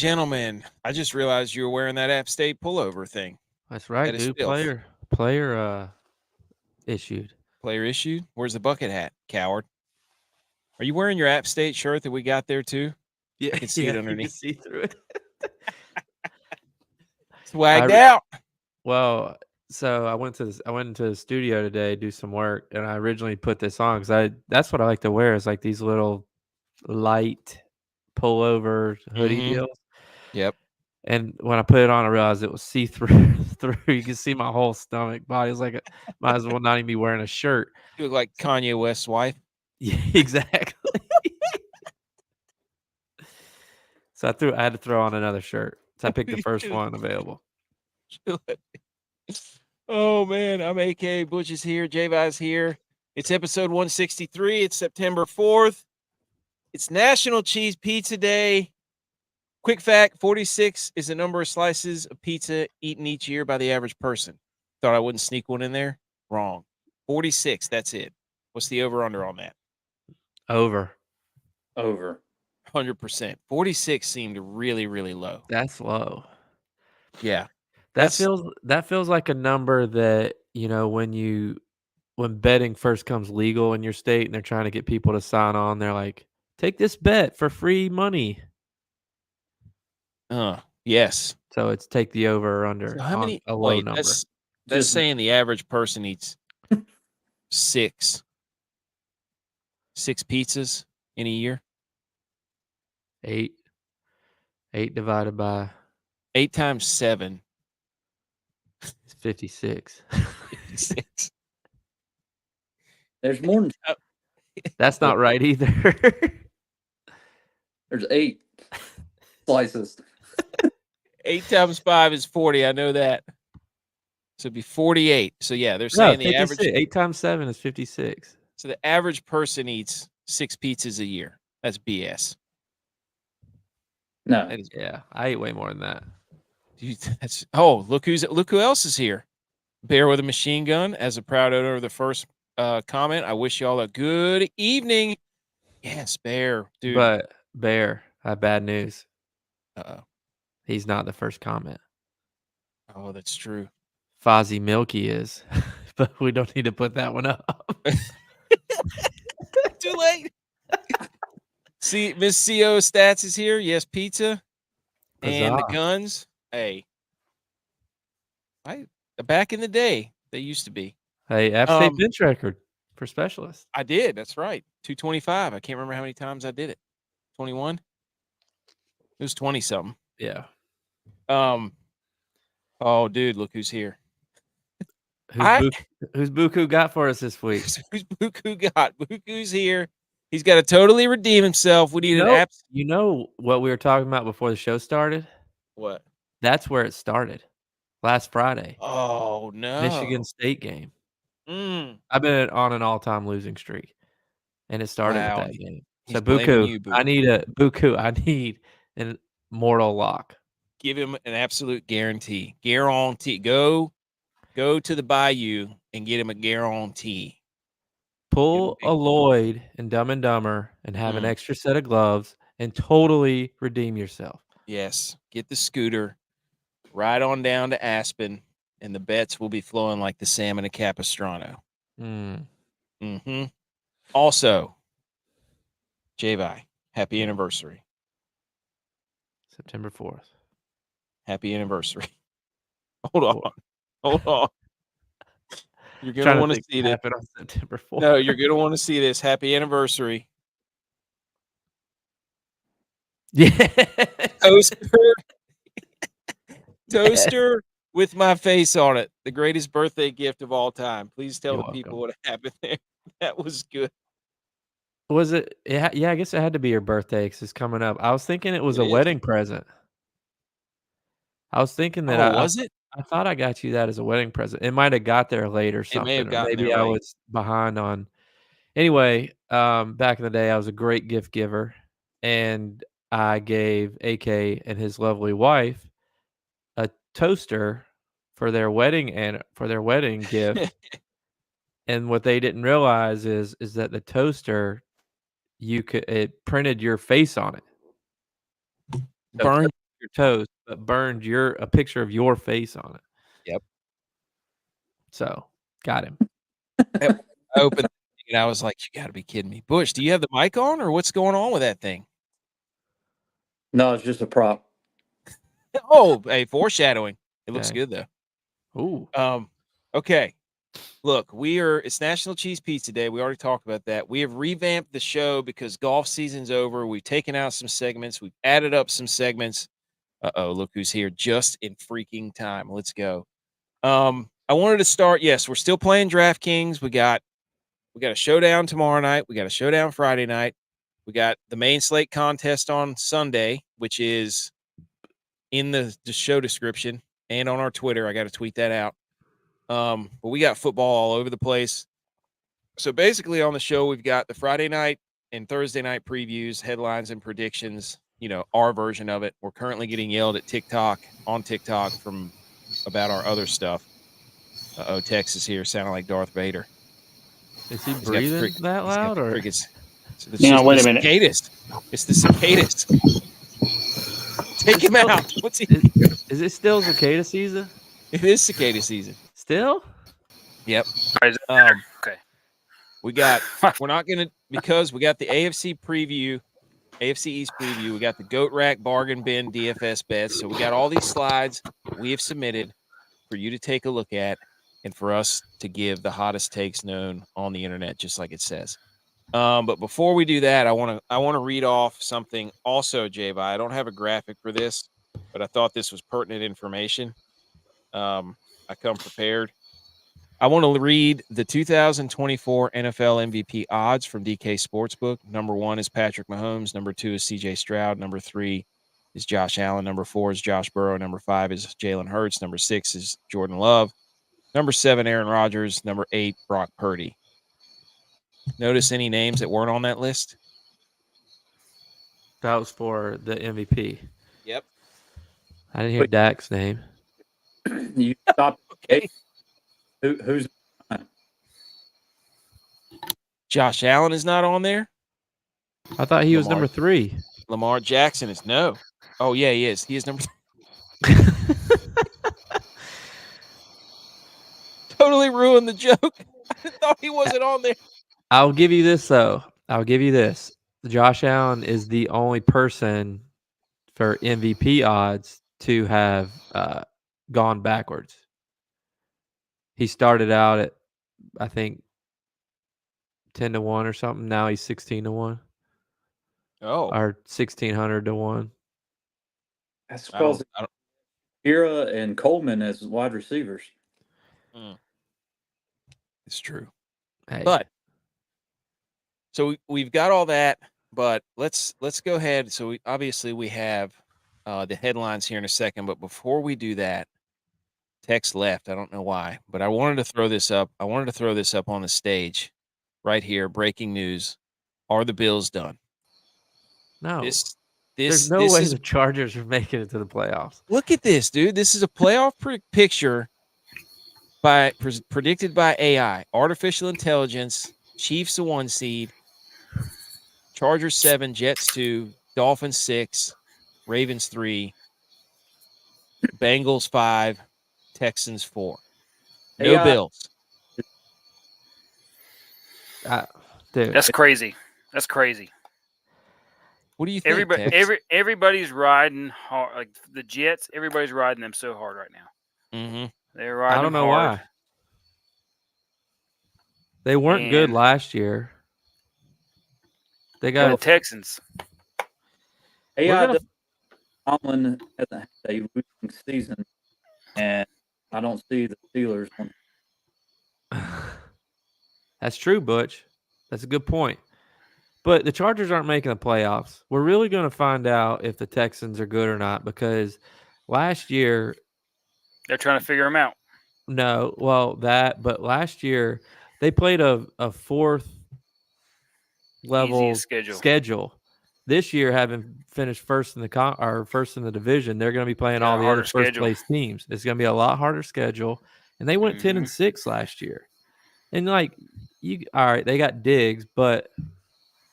gentlemen, I just realized you were wearing that App State pullover thing. That's right, That is dude. filth. Player issued. Player issued. Where's the bucket hat, coward? Are you wearing your App State shirt that we got there too? Yeah, I can see it you can underneath. see through it. Swagged out. Well, so I went into the studio today to do some work, and I originally put this on because that's what I like to wear is like these little light pullover hoodie Mm-hmm. deals. Yep. And when I put it on, I realized it was see through. You can see my whole stomach, body. It's like might as well not even be wearing a shirt. You look like Kanye West's wife. Yeah, exactly. So I had to throw on another shirt. So I picked the first one available. Oh man, I'm AK. Butch is here. J-Vi's here. It's episode 163. It's September 4th. It's National Cheese Pizza Day. Quick fact, 46 is the number of slices of pizza eaten each year by the average person. Thought I wouldn't sneak one in there? Wrong. 46, that's it. What's the over-under on that? Over. 100%. 46 seemed really, really low. That's low. Yeah. That feels like a number that, when betting first comes legal in your state and they're trying to get people to sign on, they're like, take this bet for free money. Yes. So it's take the over or under So how on many? a low number. That's saying the average person eats six pizzas in a year. 8 divided by 8 times 7. It's 56. 56. There's more than That's not right either. there's 8 slices. 8 times 5 is 40. I know that. So it'd be 48. So yeah, they're saying the average 8 times 7 is 56. So the average person eats 6 pizzas a year. That's BS. No. Yeah, I ate way more than that. Dude, look who else is here. Bear with a machine gun as a proud owner of the first comment. I wish y'all a good evening. Yes, Bear, dude. But Bear, I have bad news. Uh-oh. He's not the first comment. Oh, that's true. Fozzie Milky is, but we don't need to put that one up. Too late. See, Miss CO Stats is here. Yes, pizza. And the guns. Hey. Back in the day, they used to be. Hey, App State bench record for specialists. I did. That's right. 225. I can't remember how many times I did it. 21? It was 20 something. Yeah. Oh, dude, look who's here. Who's Buku got for us this week? Who's Buku got? Buku's here. He's got to totally redeem himself. We need an app. You know what we were talking about before the show started? What? That's where it started. Last Friday. Oh, no. Michigan State game. Mm. I've been on an all-time losing streak, and it started with that game. He's so Buku, you, I need an mortal lock. Give him an absolute guarantee. Guarantee. Go to the Bayou and get him a guarantee. Pull a Lloyd in Dumb and Dumber and have an extra set of gloves and totally redeem yourself. Yes. Get the scooter. Ride on down to Aspen, and the bets will be flowing like the salmon of Capistrano. Mm-hmm. Also, J-Vi, happy anniversary. September 4th. Happy anniversary. Hold on. You're going to want to see this. On September 4th. No, you're going to want to see this. Happy anniversary. Yeah. Toaster with my face on it. The greatest birthday gift of all time. Please tell the people what happened there. That was good. Was it? Yeah, I guess it had to be your birthday because it's coming up. I was thinking it was a wedding present. I was thinking that. Was it? I thought I got you that as a wedding present. It might have got there late or something. It may have gotten maybe there I late. was behind on. Anyway, back in the day, I was a great gift giver, and I gave AK and his lovely wife a toaster for their wedding gift. And what they didn't realize is that the toaster, it printed your face on it. Burn your toast, but burned a picture of your face on it. Yep. So got him. I opened and I was like, you got to be kidding me. Bush, do you have the mic on or what's going on with that thing? No, it's just a prop. Oh, hey, foreshadowing. It looks Okay. good though. Ooh. Okay. Look, it's National Cheese Pizza Day. We already talked about that. We have revamped the show because golf season's over. We've taken out some segments. We've added up some segments. Uh-oh, look who's here just in freaking time. Let's go. I wanted to start. Yes, we're still playing DraftKings. We got a showdown tomorrow night. We got a showdown Friday night. We got the main slate contest on Sunday, which is in the show description and on our Twitter. I got to tweet that out. But we got football all over the place. So basically on the show, we've got the Friday night and Thursday night previews, headlines, and predictions, our version of it. We're currently getting yelled at on TikTok from about our other stuff. Tex is here sounding like Darth Vader. Is he breathing that loud or? Crickets. So Wait a minute. Cicadas. It's the cicadas. Take him out. What's he? Is it still cicada season? It is cicada season. Still? Yep. Okay. We're not going to, because we got the AFC East preview. We got the Goat Rack Bargain Bin DFS bets. So we got all these slides we have submitted for you to take a look at and for us to give the hottest takes known on the internet, just like it says. But before we do that, I want to read off something also, Jay. I don't have a graphic for this, but I thought this was pertinent information. I come prepared. I want to read the 2024 NFL MVP odds from DK Sportsbook. Number 1 is Patrick Mahomes. Number 2 is CJ Stroud. Number 3 is Josh Allen. Number 4 is Josh Burrow. Number 5 is Jalen Hurts. Number 6 is Jordan Love. Number 7, Aaron Rodgers. Number 8, Brock Purdy. Notice any names that weren't on that list? That was for the MVP. Yep. I didn't hear Dak's name. You stop. Okay. Who's Josh Allen is not on there. I thought he was number 3. Lamar Jackson is no. Oh, yeah, he is. He is number 3. Totally ruined the joke. I thought he wasn't on there. I'll give you this, though. Josh Allen is the only person for MVP odds to have gone backwards. He started out at, I think, 10-1 or something. Now he's 16-1. Oh. Or 1,600-1. That's because Ira and Coleman as wide receivers. It's true. Hey. But so we've got all that, but let's go ahead. So we have the headlines here in a second, but before we do that, Tex left. I don't know why, but I wanted to throw this up. I wanted to throw this up on the stage right here. Breaking news. Are the Bills done? No. There's no way the Chargers are making it to the playoffs. Look at this, dude. This is a playoff picture predicted by AI, artificial intelligence. Chiefs a 1 seed, Chargers 7, Jets 2, Dolphins 6, Ravens 3, Bengals 5, Texans 4. No Bills. Dude, That's crazy. That's crazy. What do you think? Everybody's riding hard. Like the Jets, everybody's riding them so hard right now. Mm-hmm. They're riding. I don't know hard. why. They weren't good last year. They got the Texans. AI Tomlin hasn't had a losing season, and I don't see the Steelers. That's true, Butch. That's a good point. But the Chargers aren't making the playoffs. We're really going to find out if the Texans are good or not because last year they're trying to figure them out. No, well, but last year they played a 4th level schedule. This year, having finished first in the division, they're going to be playing all the other first place teams. It's going to be a lot harder schedule, and they went 10-6 last year. And all right, they got Diggs, but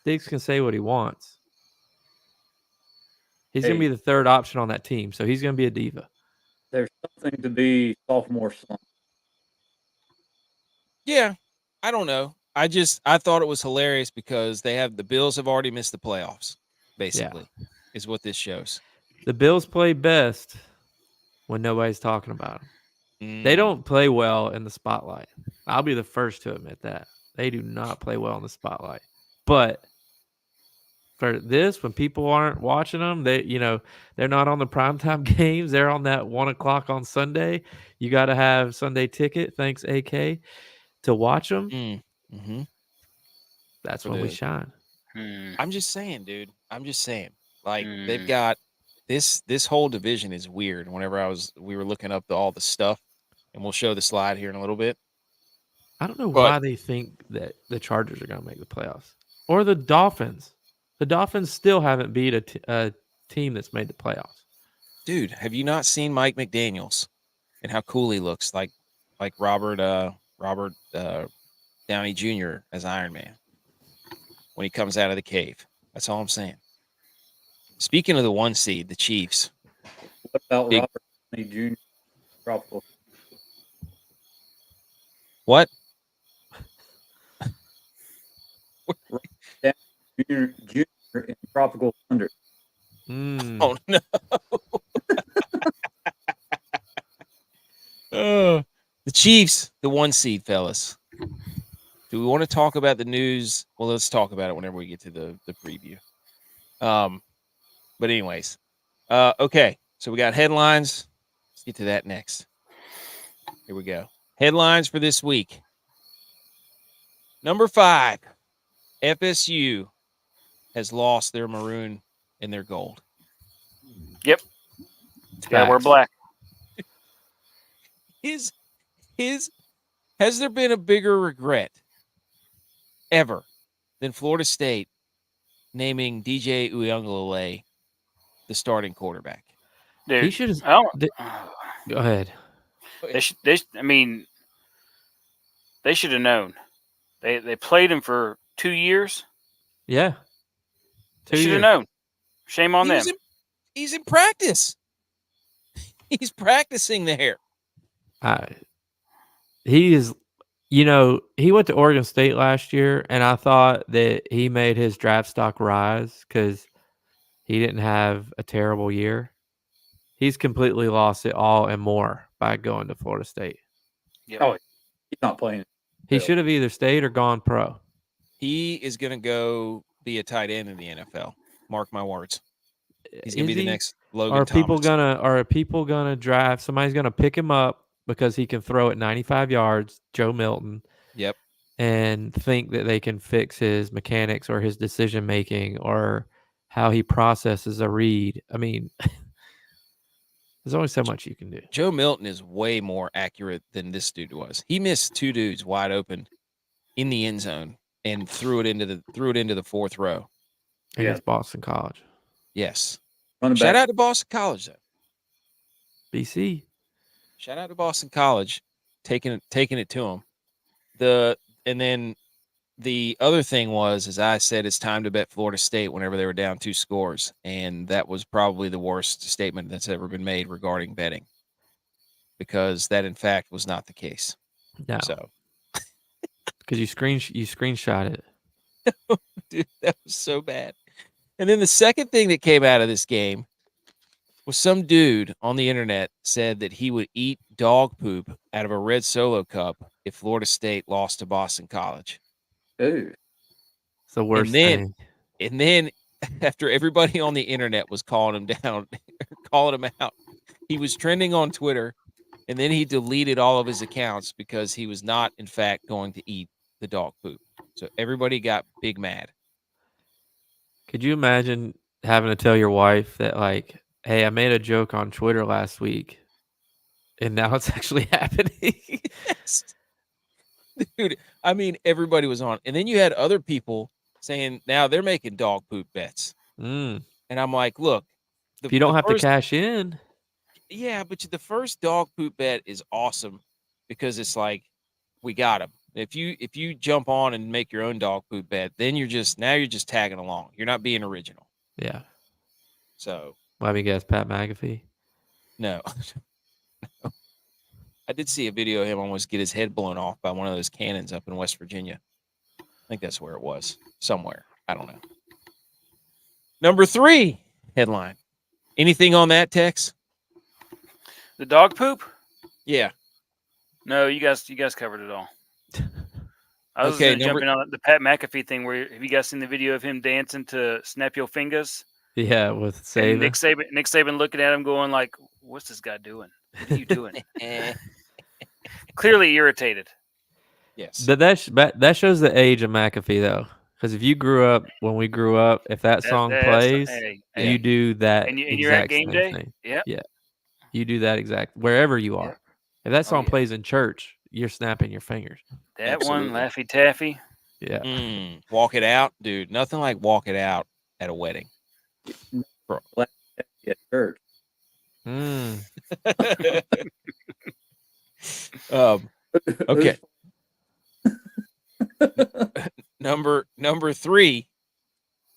Diggs can say what he wants. He's going to be the third option on that team, so he's going to be a diva. There's something to be sophomore slump. Yeah, I don't know. I thought it was hilarious because the Bills have already missed the playoffs, basically, is what this shows. The Bills play best when nobody's talking about them. They don't play well in the spotlight. I'll be the first to admit that. They do not play well in the spotlight. But for this, when people aren't watching them, they're not on the primetime games. They're on that 1 o'clock on Sunday. You got to have Sunday ticket, thanks AK, to watch them. Mm-hmm. That's when we shine. I'm just saying, dude. I'm just saying. Like they've got this whole division is weird. Whenever we were looking up all the stuff, and we'll show the slide here in a little bit. I don't know why they think that the Chargers are going to make the playoffs or the Dolphins. The Dolphins still haven't beat a team that's made the playoffs. Dude, have you not seen Mike McDaniels and how cool he looks? Like Robert Downey Jr. as Iron Man when he comes out of the cave. That's all I'm saying. Speaking of the 1 seed, the Chiefs. What about Robert Downey Jr. Tropical? What? Junior in Tropical Thunder. Oh no. The Chiefs, the 1 seed, fellas. Do we want to talk about the news? Well, let's talk about it whenever we get to the preview. But anyways, okay. So we got headlines. Let's get to that next. Here we go. Headlines for this week. Number 5, FSU has lost their maroon and their gold. Yep. Yeah, we're black. Has there been a bigger regret ever than Florida State naming DJ Uiagalelei the starting quarterback? Dude, he should have. Go ahead. They should have known. They played him for 2 years. Yeah. They should have known. Shame on them. He's in practice. He's practicing there. He is, he went to Oregon State last year, and I thought that he made his draft stock rise because he didn't have a terrible year. He's completely lost it all and more by going to Florida State. Yep. Oh, he's not playing. He should have either stayed or gone pro. He is going to go be a tight end in the NFL. Mark my words. He's going to be the next Logan Thomas. Are people gonna draft? Somebody's gonna pick him up because he can throw it 95 yards, Joe Milton. Yep. And think that they can fix his mechanics or his decision making or how he processes a read. I mean, there's only so much you can do. Joe Milton is way more accurate than this dude was. He missed 2 dudes wide open in the end zone and threw it into the 4th row. Against Boston College. Yes. Shout out to Boston College, though. BC. Shout out to Boston College, taking it to them. And then the other thing was, as I said, it's time to bet Florida State whenever they were down 2 scores, and that was probably the worst statement that's ever been made regarding betting, because that in fact was not the case. No. So, because you screenshot it. Dude, that was so bad. And then the second thing that came out of this game was some dude on the internet said that he would eat dog poop out of a red Solo cup if Florida State lost to Boston College. Ooh. It's the worst thing. And then after everybody on the internet was calling him down, calling him out, he was trending on Twitter, and then he deleted all of his accounts because he was not, in fact, going to eat the dog poop. So everybody got big mad. Could you imagine having to tell your wife that, like, hey, I made a joke on Twitter last week, and now it's actually happening? Yes. Dude, I mean, everybody was on. And then you had other people saying now they're making dog poop bets. And I'm like, look. If you don't have to cash in. Yeah, but the first dog poop bet is awesome because it's like, we got him. If you jump on and make your own dog poop bet, then you're just tagging along. You're not being original. Yeah. So Let me guess, Pat McAfee. No. I did see a video of him almost get his head blown off by one of those cannons up in West Virginia. I think that's where it was. Somewhere. I don't know. Number 3 headline. Anything on that, Tex? The dog poop? Yeah. No, you guys covered it all. I was Okay, going to jump in on the Pat McAfee thing. Where have you guys seen the video of him dancing to "Snap Your Fingers"? Yeah, with And Saban. Nick Saban looking at him, going like, "What's this guy doing? What are you doing?" Clearly irritated. Yes. That shows the age of McAfee though, because if you grew up when we grew up, if that song plays, you do that and you're at exact game same day. thing. Yeah. You do that exact wherever you are. Yep. If that song yeah. plays in church, you're snapping your fingers. That Absolutely. one, Laffy Taffy. Yeah. Walk it out, dude. Nothing like walk it out at a wedding. At church. Okay. Number 3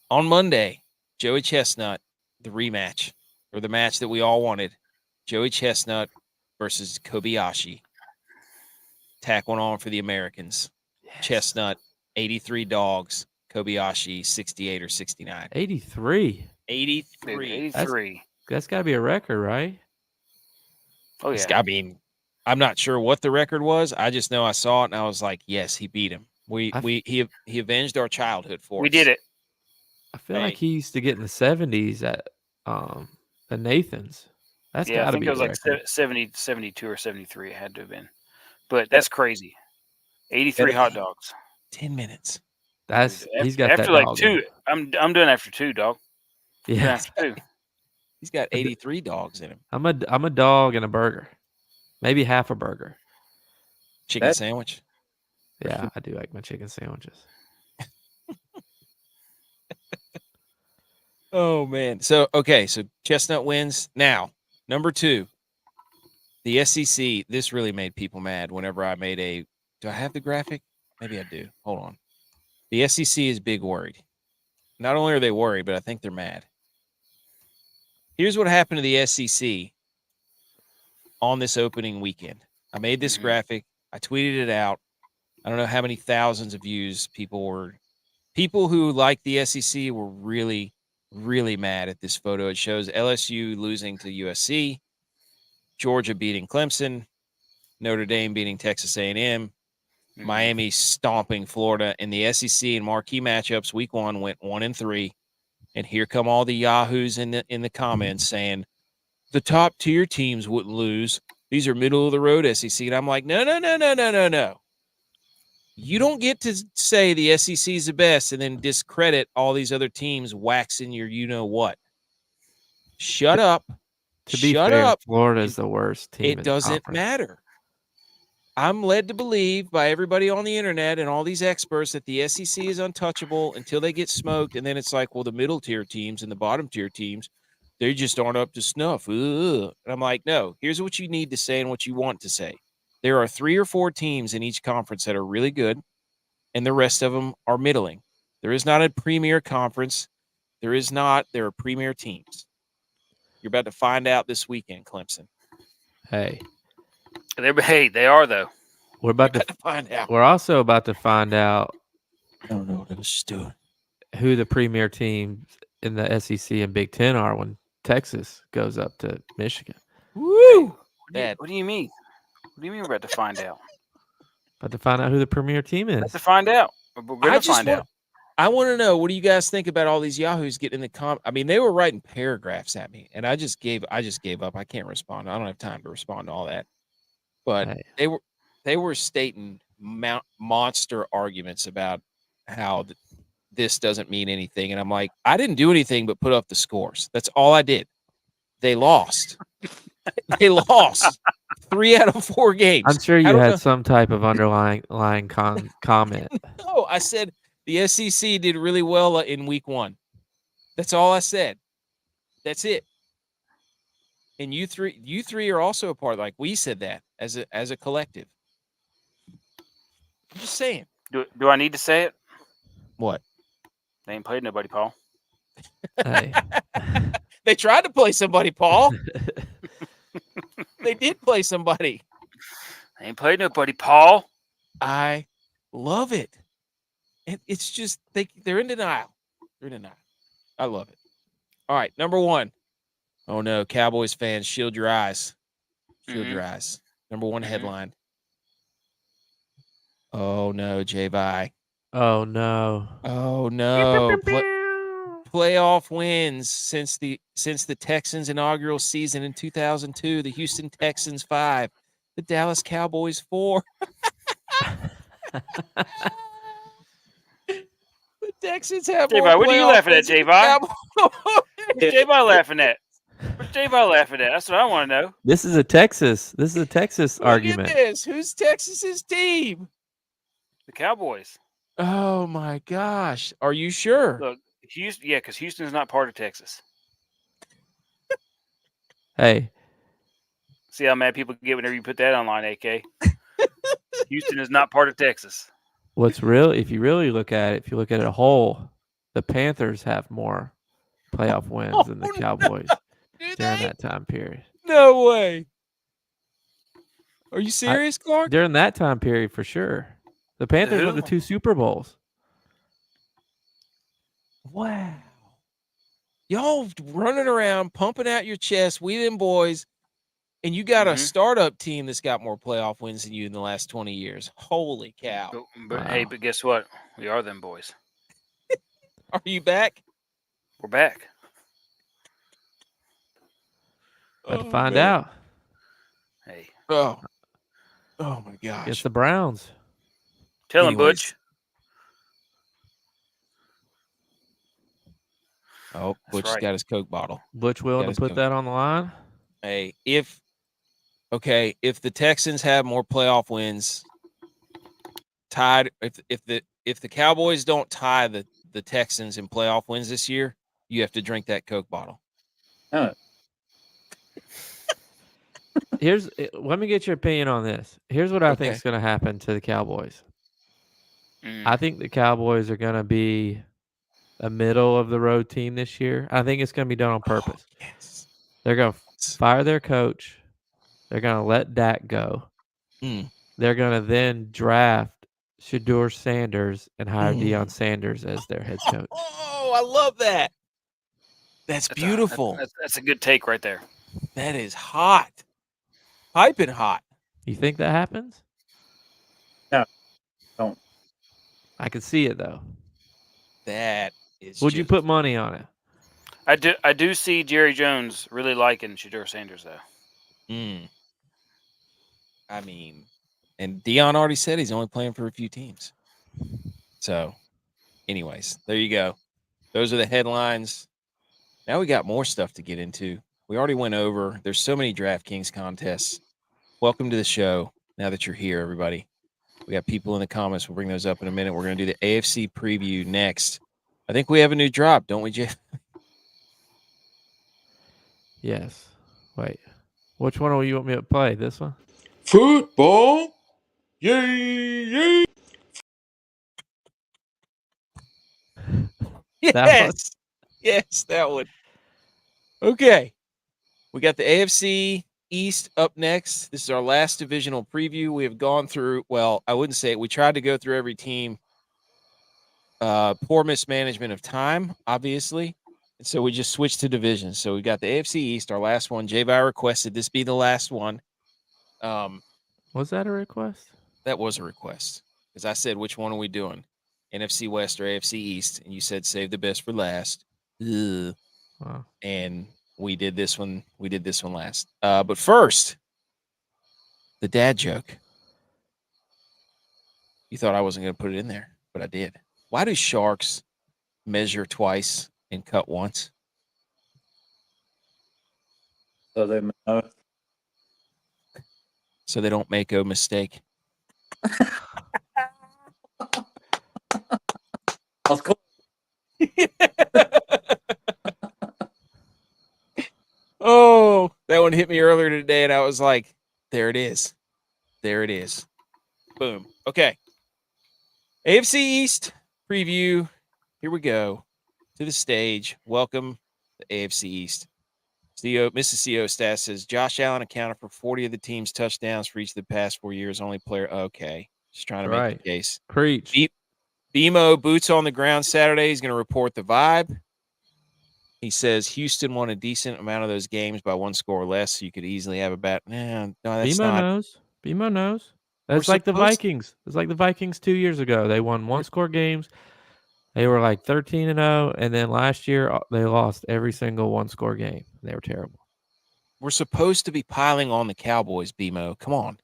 on Monday, Joey Chestnut, the rematch or the match that we all wanted. Joey Chestnut versus Kobayashi. Tack one on for the Americans. Yes. Chestnut, 83 dogs. Kobayashi, 68 or 69. 83. 83. That's got to be a record, right? Oh, yeah. I mean, I'm not sure what the record was. I just know I saw it and I was like, yes, he beat him. He avenged our childhood for us. We did it. I feel like he used to get in the 70s at the Nathans. That's got to be I think it was like 70, 72 or 73. It had to have been. But that's crazy. 83 hot dogs. 10 minutes. He's got after that like dog 2. I'm done after 2, dog. Yeah. After 2. He's got 83 dogs in him. I'm a dog and a burger. Maybe half a burger. Chicken sandwich. Yeah, I do like my chicken sandwiches. Oh man. So Chestnut wins. Now, number 2. The SEC, this really made people mad whenever I made do I have the graphic? Maybe I do. Hold on. The SEC is big worried. Not only are they worried, but I think they're mad. Here's what happened to the SEC on this opening weekend. I made this graphic. I tweeted it out. I don't know how many thousands of views people who like the SEC were really, really mad at this photo. It shows LSU losing to USC, Georgia beating Clemson, Notre Dame beating Texas A&M, Miami stomping Florida, and the SEC and marquee matchups week 1 went 1-3. And here come all the Yahoos in the comments saying the top tier teams wouldn't lose. These are middle of the road SEC. And I'm like, no. You don't get to say the SEC is the best and then discredit all these other teams waxing your you-know-what. Shut up. To be fair, Florida is the worst team. It doesn't matter. I'm led to believe by everybody on the internet and all these experts that the SEC is untouchable until they get smoked. And then it's like, well, the middle tier teams and the bottom tier teams, they just aren't up to snuff. Ugh. And I'm like, no, here's what you need to say and what you want to say. There are 3 or 4 teams in each conference that are really good, and the rest of them are middling. There is not a premier conference. There are premier teams. You're about to find out this weekend, Clemson. Hey, they are though. We're about to find out. We're also about to find out. I don't know what I was doing. Who the premier teams in the SEC and Big Ten are when Texas goes up to Michigan. Woo! What do you mean? What do you mean we're about to find out? About to find out who the premier team is. About to find out. We're going to find out. I want to know, what do you guys think about all these Yahoos getting in the I mean, they were writing paragraphs at me, and I just gave up. I can't respond. I don't have time to respond to all that. But they were stating monster arguments about how this doesn't mean anything. And I'm like, I didn't do anything but put up the scores. That's all I did. They lost. They lost 3 out of 4 games. I'm sure you had some type of underlying comment. No, I said the SEC did really well in week 1. That's all I said. That's it. And you three are also a part. Like, we said that as a collective. I'm just saying. Do I need to say it? What? They ain't played nobody, Paul. Hey. They tried to play somebody, Paul. They did play somebody. I ain't played nobody, Paul. I love it. It's just they're in denial. They're in denial. I love it. All right, number one. Oh no, Cowboys fans, shield your eyes. Shield your eyes. Number one headline. Oh no, J-Bye. Oh no. Oh no. Playoff wins since the Texans' inaugural season in 2002. The Houston Texans 5, the Dallas Cowboys 4. The Texans have more J-Bye, what are you playoff laughing at, wins than the J-Bye? Cowboys. What's J-Bye laughing at? What's J-Bye laughing at? That's what I want to know. This is a Texas Look argument. at this. Who's Texas's team? The Cowboys. Oh my gosh. Are you sure? Look, Houston. Yeah, because Houston's not part of Texas. Hey, See how mad people get whenever you put that online, AK. Houston is not part of Texas. what's real? If you really look at it, if you look at it a whole, the Panthers have more playoff wins than the Cowboys during that time period. No way. Are you serious, Clark? During that time period, for sure. The Panthers won the 2 Super Bowls. Wow. Y'all running around, pumping out your chest, we them boys, and you got a startup team that's got more playoff wins than you in the last 20 years. Holy cow. But hey, but guess what? We are them boys. Are you back? We're back. About to find out. Hey. Oh my gosh. It's the Browns. Tell him, Butch. Oh, Butch's got his Coke bottle. Butch willing to put that on the line? Hey, if the Texans have more playoff wins, tied, if the Cowboys don't tie the Texans in playoff wins this year, you have to drink that Coke bottle. Oh. Let me get your opinion on this. Here's what I think is going to happen to the Cowboys. I think the Cowboys are going to be a middle of the road team this year. I think it's going to be done on purpose. Oh, yes. They're going to fire their coach. They're going to let Dak go. They're going to then draft Shedeur Sanders and hire Deion Sanders as their head coach. Oh, I love that. That's beautiful. That's a good take right there. That is hot. Piping hot. You think that happens? No, don't. I can see it, though. That is. Would you put money on it? I do see Jerry Jones really liking Shedeur Sanders, though. I mean, and Deion already said he's only playing for a few teams. So, anyways, there you go. Those are the headlines. Now we got more stuff to get into. We already went over. There's so many DraftKings contests. Welcome to the show. Now that you're here, everybody. We got people in the comments. We'll bring those up in a minute. We're going to do the AFC preview next. I think we have a new drop, don't we, Jeff? Yes. Wait. Which one will you want me to play? This one? Football. Yay. Yes. Yes, that one. Okay. We got the AFC East up next. This is our last divisional preview. We have gone through, well, I wouldn't say it. We tried to go through every team. Poor mismanagement of time, obviously. And so we just switched to divisions. So we got the AFC East, our last one. J-Vi requested this be the last one. Was that a request? That was a request. Because I said, which one are we doing? NFC West or AFC East? And you said save the best for last. Ugh. Wow. And we did this one. We did this one last. But first, the dad joke. You thought I wasn't going to put it in there, but I did. Why do sharks measure twice and cut once? So they know. So they don't make a mistake. That's cool. Oh, that one hit me earlier today, and I was like, there it is. There it is. Boom. Okay. AFC East preview. Here we go. To the stage. Welcome to AFC East. Mrs. CEO stats says Josh Allen accounted for 40 of the team's touchdowns for each of the past 4 years. Only player. Okay. Just trying to make the case. Preach. BMO boots on the ground Saturday. He's going to report the vibe. He says Houston won a decent amount of those games by one score or less, so you could easily have a bet. No, that's BMO not. knows. BMO knows. That's We're like the supposed- Vikings. It's like the Vikings 2 years ago. They won one-score games. They were like 13-0, and then last year they lost every single one-score game. They were terrible. We're supposed to be piling on the Cowboys, BMO. Come on.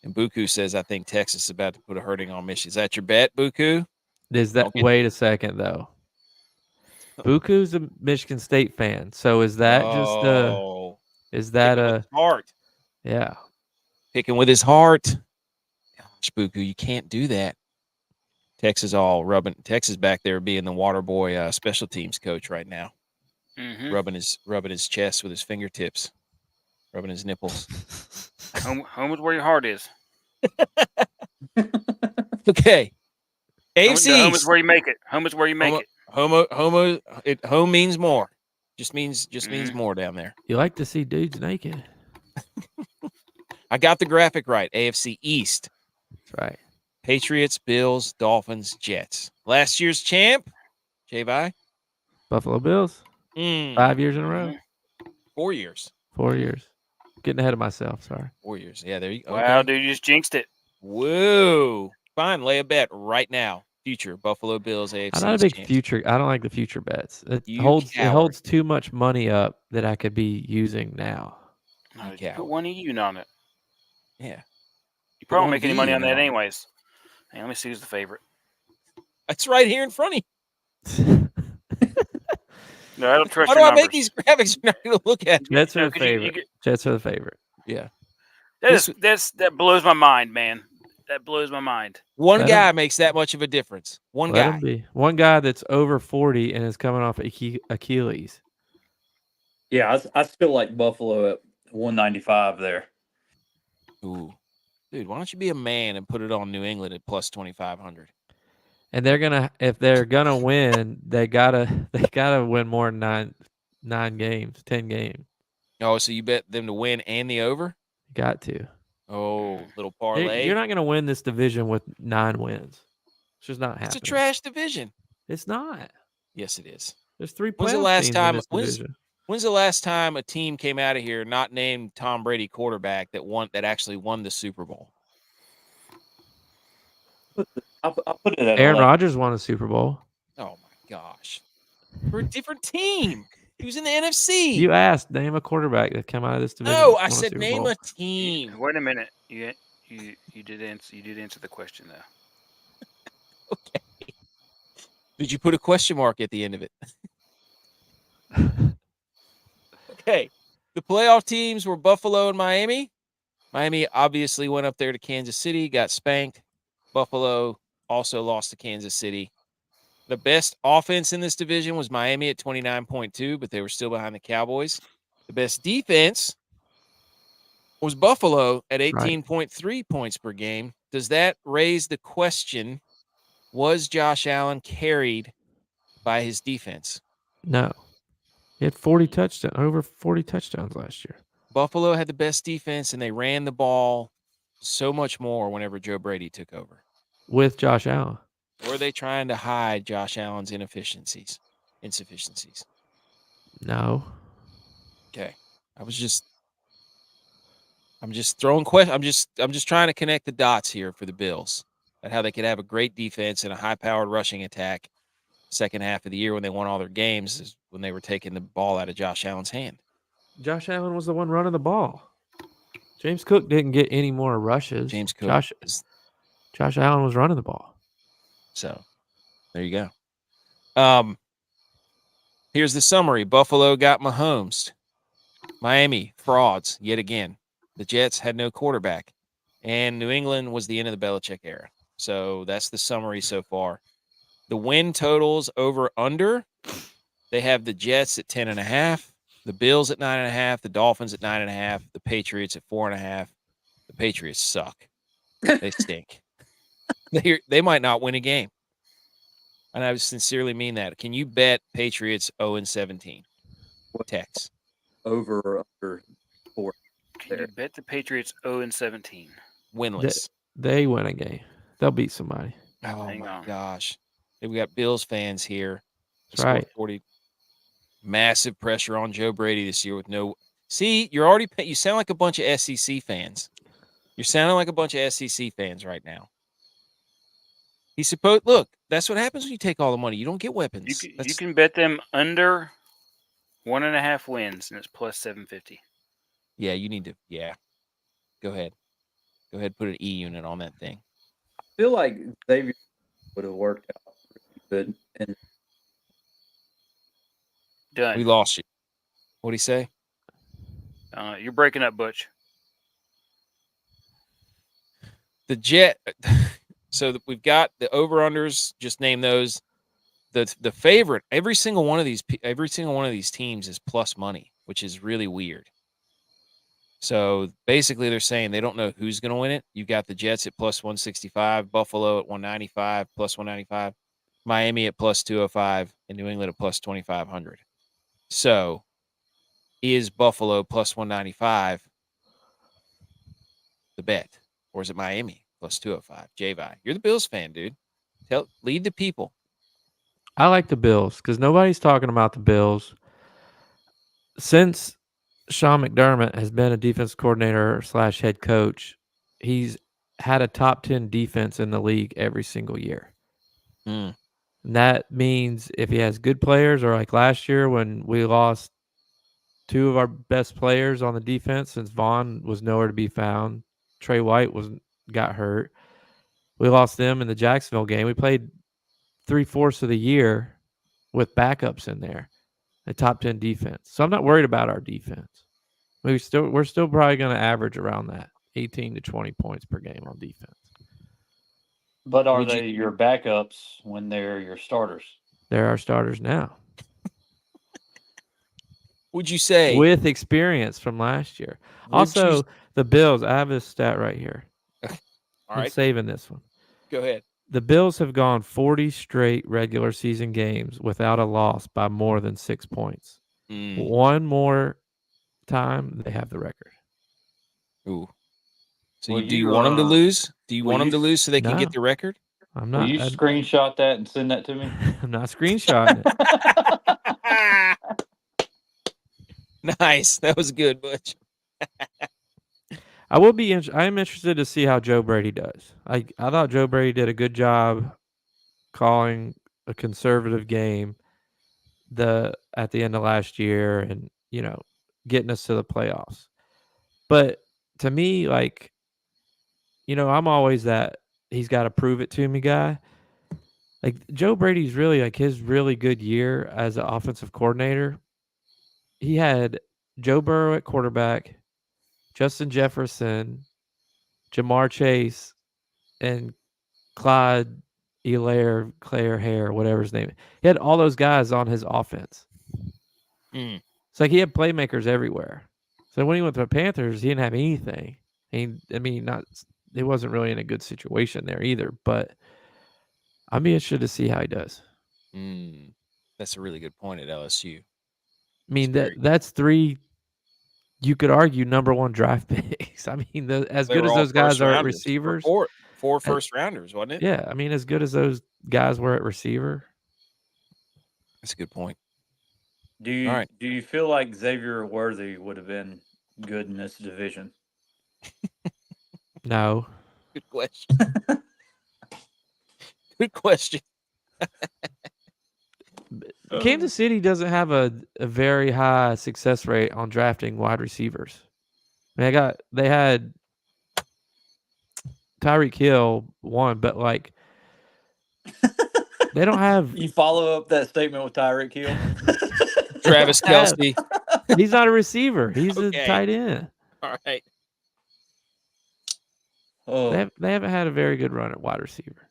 And Buku says, I think Texas is about to put a hurting on Michigan. Is that your bet, Buku? Wait a second, though. Buku's a Michigan State fan. So is that is that picking with his heart? Yeah. Picking with his heart. Gosh, Buku, you can't do that. Texas back there being the water boy special teams coach right now. Mm-hmm. Rubbing his chest with his fingertips, rubbing his nipples. Home is where your heart is. Okay. AFC home is where you make it. Home is where you make it. Home means more. Just means more down there. You like to see dudes naked. I got the graphic right. AFC East. That's right. Patriots, Bills, Dolphins, Jets. Last year's champ, J-Vi. Buffalo Bills. 5 years in a row. 4 years. 4 years. Getting ahead of myself. Sorry. 4 years. Yeah, there you go. Wow, Okay. dude, you just jinxed it. Whoa. Fine, lay a bet right now. Future Buffalo Bills, AFC. I'm not a big champs. future. I don't like the future bets. It You holds too much money up that I could be using now. No, you put one EUN on it. Yeah. You probably one won't make any money on EUN that on it. anyways. Hey, let me see who's the favorite. That's right here in front of you. No, I don't trust Why do your I numbers. make these graphics you're not going to look at? Jets are No, the 'cause you favorite. get- Jets are the favorite. Yeah. That blows my mind, man. That blows my mind. One Let guy makes that much of a difference. One Let guy. him be. One guy that's over 40 and is coming off Achilles. Yeah, I still like Buffalo at 195 there. Ooh. Dude, why don't you be a man and put it on New England at plus 2,500? And if they're gonna win, they gotta win more than 9 games, 10 games. Oh, so you bet them to win and the over? Got to. Oh, little parlay. You're not gonna win this division with 9 wins. It's just not happening. It's a trash division. It's not. Yes, it is. There's 3 When's the playoff last teams time- in this division. When's the last time a team came out of here not named Tom Brady quarterback that actually won the Super Bowl? I'll put it at Aaron 11. Rodgers won a Super Bowl. Oh my gosh. For a different team. He was in the NFC. You asked, name a quarterback that came out of this division. No, that I won said Super name Bowl. a team. Wait a minute. You did answer the question though. Okay. Did you put a question mark at the end of it? Okay. The playoff teams were Buffalo and Miami. Miami obviously went up there to Kansas City, got spanked. Buffalo also lost to Kansas City. The best offense in this division was Miami at 29.2, but they were still behind the Cowboys. The best defense was Buffalo at 18.3 points per game. Does that raise the question, was Josh Allen carried by his defense? No. He had over 40 touchdowns last year. Buffalo had the best defense, and they ran the ball so much more whenever Joe Brady took over. With Josh Allen. Were they trying to hide Josh Allen's insufficiencies? No. Okay. I'm just throwing questions. I'm just trying to connect the dots here for the Bills and how they could have a great defense and a high-powered rushing attack second half of the year when they won all their games is when they were taking the ball out of Josh Allen's hand. Josh Allen was the one running the ball. James Cook didn't get any more rushes. James Cook. Josh Allen was running the ball. So there you go. Here's the summary. Buffalo got Mahomes. Miami, frauds yet again. The Jets had no quarterback. And New England was the end of the Belichick era. So that's the summary so far. The win totals over under, they have the Jets at 10.5, the Bills at 9.5, the Dolphins at 9.5, the Patriots at 4.5. The Patriots suck. They stink. They might not win a game. And I sincerely mean that. Can you bet Patriots 0-17? Tex. over or under 4. Can you bet the Patriots 0-17? Winless. They win a game. They'll beat somebody. Oh Hang my on. gosh. We got Bills fans here. That's right. 40. Massive pressure on Joe Brady this year with no. See, you're already. You sound like a bunch of SEC fans. You're sounding like a bunch of SEC fans right now. He's supposed. Look, that's what happens when you take all the money. You don't get weapons. You can bet them under 1.5 wins, and it's plus 750. Yeah, you need to. Yeah. Go ahead. Go ahead. Put an E unit on that thing. I feel like Xavier would have worked out really good. And Done. We lost you. What'd he say? You're breaking up, Butch. The Jet. So we've got the over-unders. Just name those. The favorite. Every single one of these teams is plus money, which is really weird. So basically, they're saying they don't know who's going to win it. You've got the Jets at plus 165, Buffalo at 195, plus 195, Miami at plus 205, and New England at plus 2,500. So is Buffalo plus 195 the bet, or is it Miami plus 205? J-Vi, you're the Bills fan, dude. Lead the people. I like the Bills because nobody's talking about the Bills. Since Sean McDermott has been a defense coordinator / head coach, he's had a top 10 defense in the league every single year. Mm. And that means if he has good players, or like last year when we lost 2 of our best players on the defense since Vaughn was nowhere to be found, Trey White got hurt. We lost them in the Jacksonville game. We played 3/4 of the year with backups in there, a top 10 defense. So I'm not worried about our defense. We're still probably going to average around that 18 to 20 points per game on defense. but are they your backups when they're your starters? They're our starters now. Would you say With experience from last year. Also, the Bills, I have this stat right here. All I'm right, saving this one. go ahead. The Bills have gone 40 straight regular season games without a loss by more than 6 points. One more time, they have the record. Ooh. So do you want them to lose? Do you want them to lose so they can get No. the record? I'm Will not. you screenshot that and send that to me? I'm not screenshotting it. Nice. That was good, Butch. I am interested to see how Joe Brady does. I thought Joe Brady did a good job calling a conservative game at the end of last year and, getting us to the playoffs. But to me, I'm always that he's got to prove it to me guy. Like Joe Brady's really his really good year as an offensive coordinator. He had Joe Burrow at quarterback, Justin Jefferson, Jamar Chase, and Clyde Claire Hare, whatever his name is. He had all those guys on his offense. It's like he had playmakers everywhere. So when he went to the Panthers, he didn't have anything. It wasn't really in a good situation there either. But I'd be interested to see how he does. That's a really good point at LSU. I mean, that's 3, you could argue, number 1 draft picks. I mean, as good as those guys are at receivers. 4 first rounders, wasn't it? Yeah, I mean, as good as those guys were at receiver. That's a good point. Do you feel like Xavier Worthy would have been good in this division? No. Good question. Good question. Kansas City doesn't have a very high success rate on drafting wide receivers. They had Tyreek Hill one, but they don't have. You follow up that statement with Tyreek Hill? Travis Kelce. He's not a receiver. He's Okay. a tight end. All right. Oh, They haven't had a very good run at wide receiver.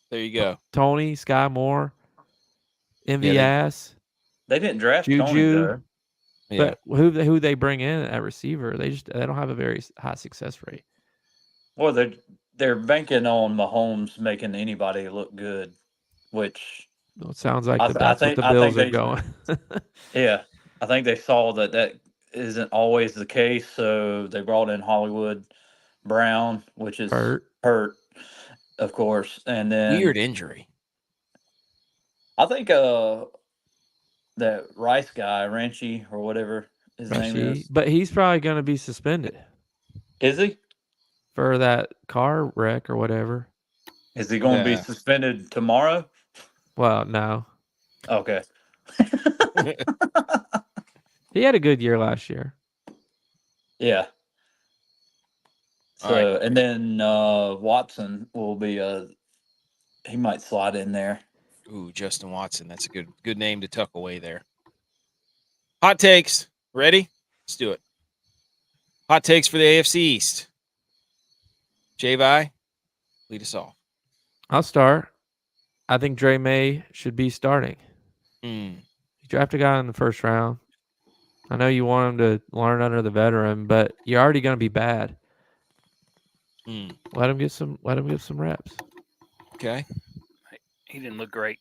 There you go. Tony, Sky Moore, MVS. they didn't draft Juju. Tony though. Yeah. But who they bring in at receiver, they don't have a very high success rate. Well, they're banking on Mahomes making anybody look good, which Well, it sounds like I that's think- what the I Bills think are going. yeah, I think they saw that isn't always the case. So they brought in Hollywood Brown, which is Hurt. of course. And then Weird injury. I think that Rice guy, Ranchi or whatever his name is. But he's probably going to be suspended Is he? for that car wreck or whatever. Is he going to be Yeah. suspended tomorrow? Well, no. Okay. He had a good year last year. Yeah. All So, and then Watson will be he might slide in there. Ooh, Justin Watson. That's a good name to tuck away there. Hot takes. Ready? Let's do it. Hot takes for the AFC East. J-Vi, lead us off. I'll start. I think Dre May should be starting. You draft a guy in the first round. I know you want him to learn under the veteran, but you're already going to be bad. Let him get some reps. Okay. He didn't look great.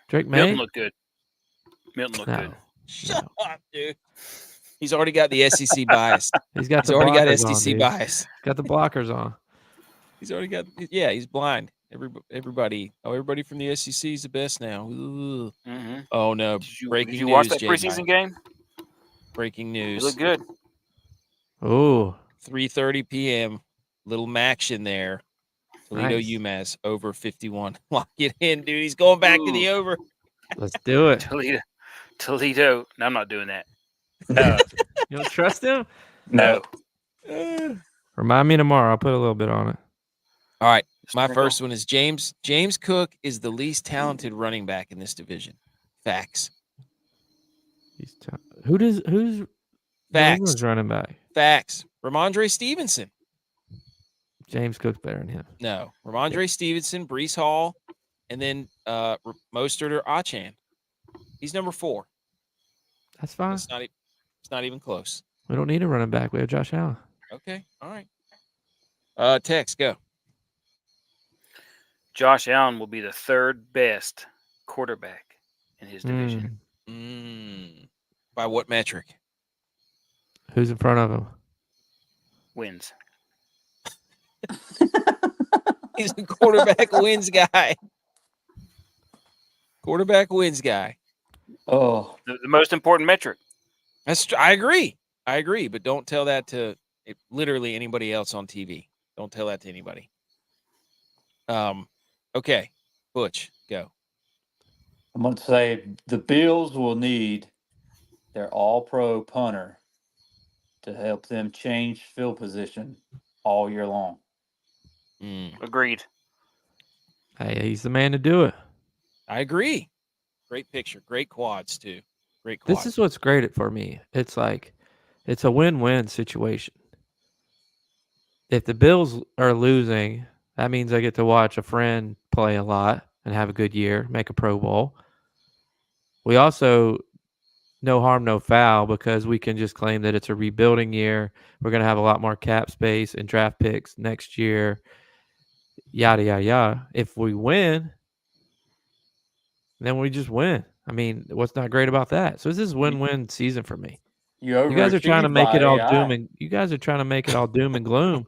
Drake May Milton looked good. Milton looked good. Shut up, dude. He's already got the SEC bias. He's got He's already got blockers SEC on, bias. Got the blockers on. He's already got. Yeah, he's blind. Everybody. Oh, everybody from the SEC is the best now. Ooh. Mm-hmm. Oh no! Did you watch that J-Vi. preseason game? Breaking He news. looked good. Ooh. 3:30 p.m. Little action there. Toledo Nice. UMass over 51. Lock it in, dude. He's going back to the over. Let's do it. Toledo. No, I'm not doing that. You don't trust him? No. Remind me tomorrow. I'll put a little bit on it. All right. My Sprinkle. first one is James. James Cook is the least talented running back in this division. Facts. Who's Facts. England's running back? Facts. Ramondre Stevenson. James Cook's better than him. No. Ramondre Stevenson, Brees Hall, and then Mostert or Achan. He's number 4. That's fine. It's not even close. We don't need a running back. We have Josh Allen. Okay. All right. Tex, go. Josh Allen will be the third best quarterback in his division. By what metric? Who's in front of him? Wins. He's a quarterback wins guy. Quarterback wins guy. Oh, The most important metric. I agree. But don't tell that to literally anybody else on TV. Don't tell that to anybody. Okay. Butch, go. I'm going to say the Bills will need their all-pro punter to help them change field position all year long. Agreed. Hey, he's the man to do it. I agree. Great picture. Great quads, too. Great quads. This is what's great for me. It's like it's a win-win situation. If the Bills are losing, that means I get to watch a friend play a lot and have a good year, make a Pro Bowl. We also, no harm, no foul, because we can just claim that it's a rebuilding year. We're going to have a lot more cap space and draft picks next year, yada, yada, yada. If we win, then we just win. I mean, what's not great about that? So this is win-win season for me. You guys are trying to make it all doom and you guys are trying to make it all doom and gloom.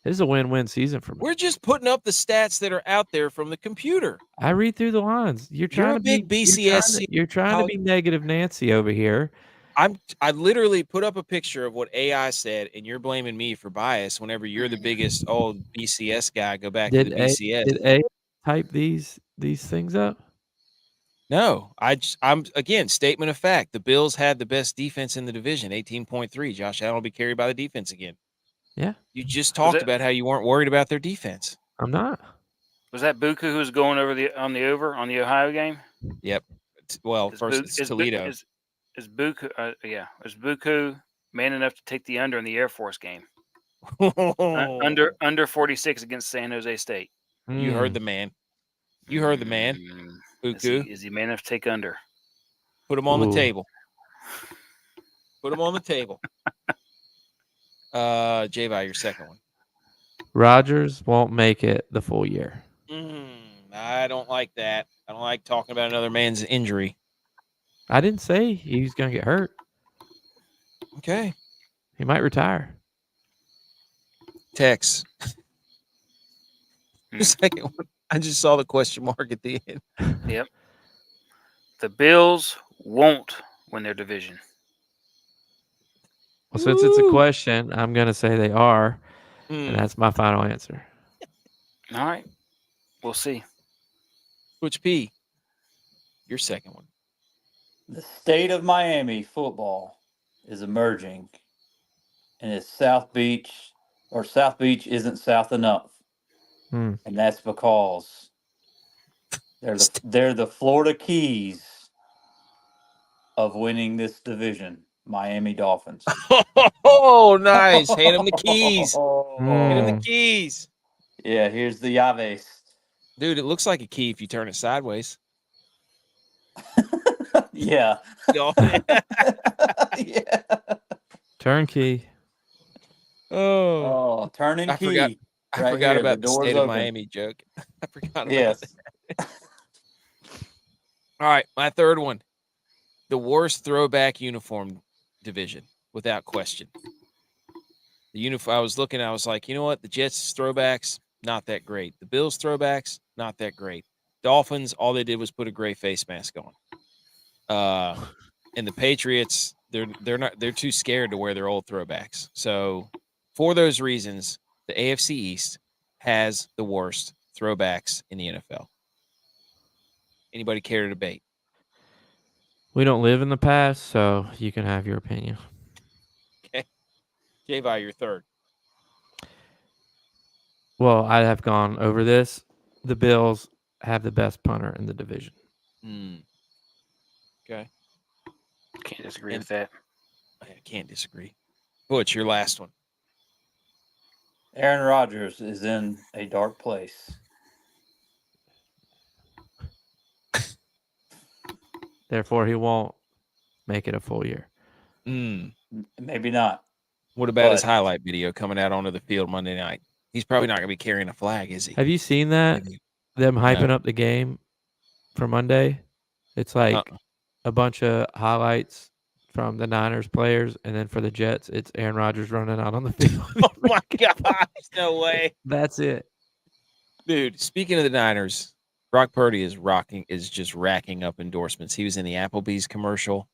This is a win-win season for me. We're just putting up the stats that are out there from the computer. I read through the lines. You're trying to big be BCS. You're trying to be negative Nancy over here. I literally put up a picture of what AI said, and you're blaming me for bias whenever you're the biggest BCS guy. Go back to the BCS. Did A type these things up? No, I'm again, statement of fact. The Bills had the best defense in the division, 18.3. Josh Allen will be carried by the defense again. Yeah. You just talked about how you weren't worried about their defense. I'm not. Was that Buku who was going over on the Ohio game? Yep. Well, first it's Toledo. Is Buku? Is Buku man enough to take the under in the Air Force game? Under 46 against San Jose State. You heard the man. You heard the man. Buku. Is he man enough to take under? Put him on the table. Put him on the table. J-Vi, your second one. Rodgers won't make it the full year. I don't like that. I don't like talking about another man's injury. I didn't say he was going to get hurt. Okay. He might retire. Tex. The Hmm. second one. I just saw the question mark at the end. Yep. The Bills won't win their division. Well, since it's a Woo. question, I'm going to say they are, Mm. and that's my final answer. All right. We'll see. Butch P. Your second one. The state of Miami football is emerging, and it's South Beach, or South Beach isn't south enough, Hmm. and that's because they're the Florida Keys of winning this division. Miami Dolphins. Oh, nice. Hand him the keys. Hand him the Mm. keys. Yeah, here's the Yahoos. Dude, it looks like a key if you turn it sideways. Yeah. Y'all- Yeah. Turnkey. oh, Oh, turning I key. forgot. I Right forgot here, about the the door's state of open. Miami joke. I forgot about Yes. that. All right, my third one. The worst throwback uniform division, without question. The uniform. I was looking. I was like, you know what? The Jets throwbacks, not that great. The Bills throwbacks, not that great. Dolphins, all they did was put a gray face mask on. And the Patriots, they're too scared to wear their old throwbacks. So, for those reasons, the AFC East has the worst throwbacks in the NFL. Anybody care to debate? We don't live in the past, so you can have your opinion. Okay, J-Vi, your third. Well, I have gone over this. The Bills have the best punter in the division. Okay, Can't disagree And- with that. I can't disagree. Butch, your last one. Aaron Rodgers is in a dark place. Therefore, he won't make it a full year. Maybe not. What about his But- highlight video coming out onto the field Monday night? He's probably not going to be carrying a flag, is he? Have you seen that? Maybe. Them hyping No. up the game for Monday? It's like a bunch of highlights from the Niners players, and then for the Jets, it's Aaron Rodgers running out on the field. Oh my gosh, no way. That's it. Dude, speaking of the Niners, Brock Purdy is just racking up endorsements. He was in the Applebee's commercial.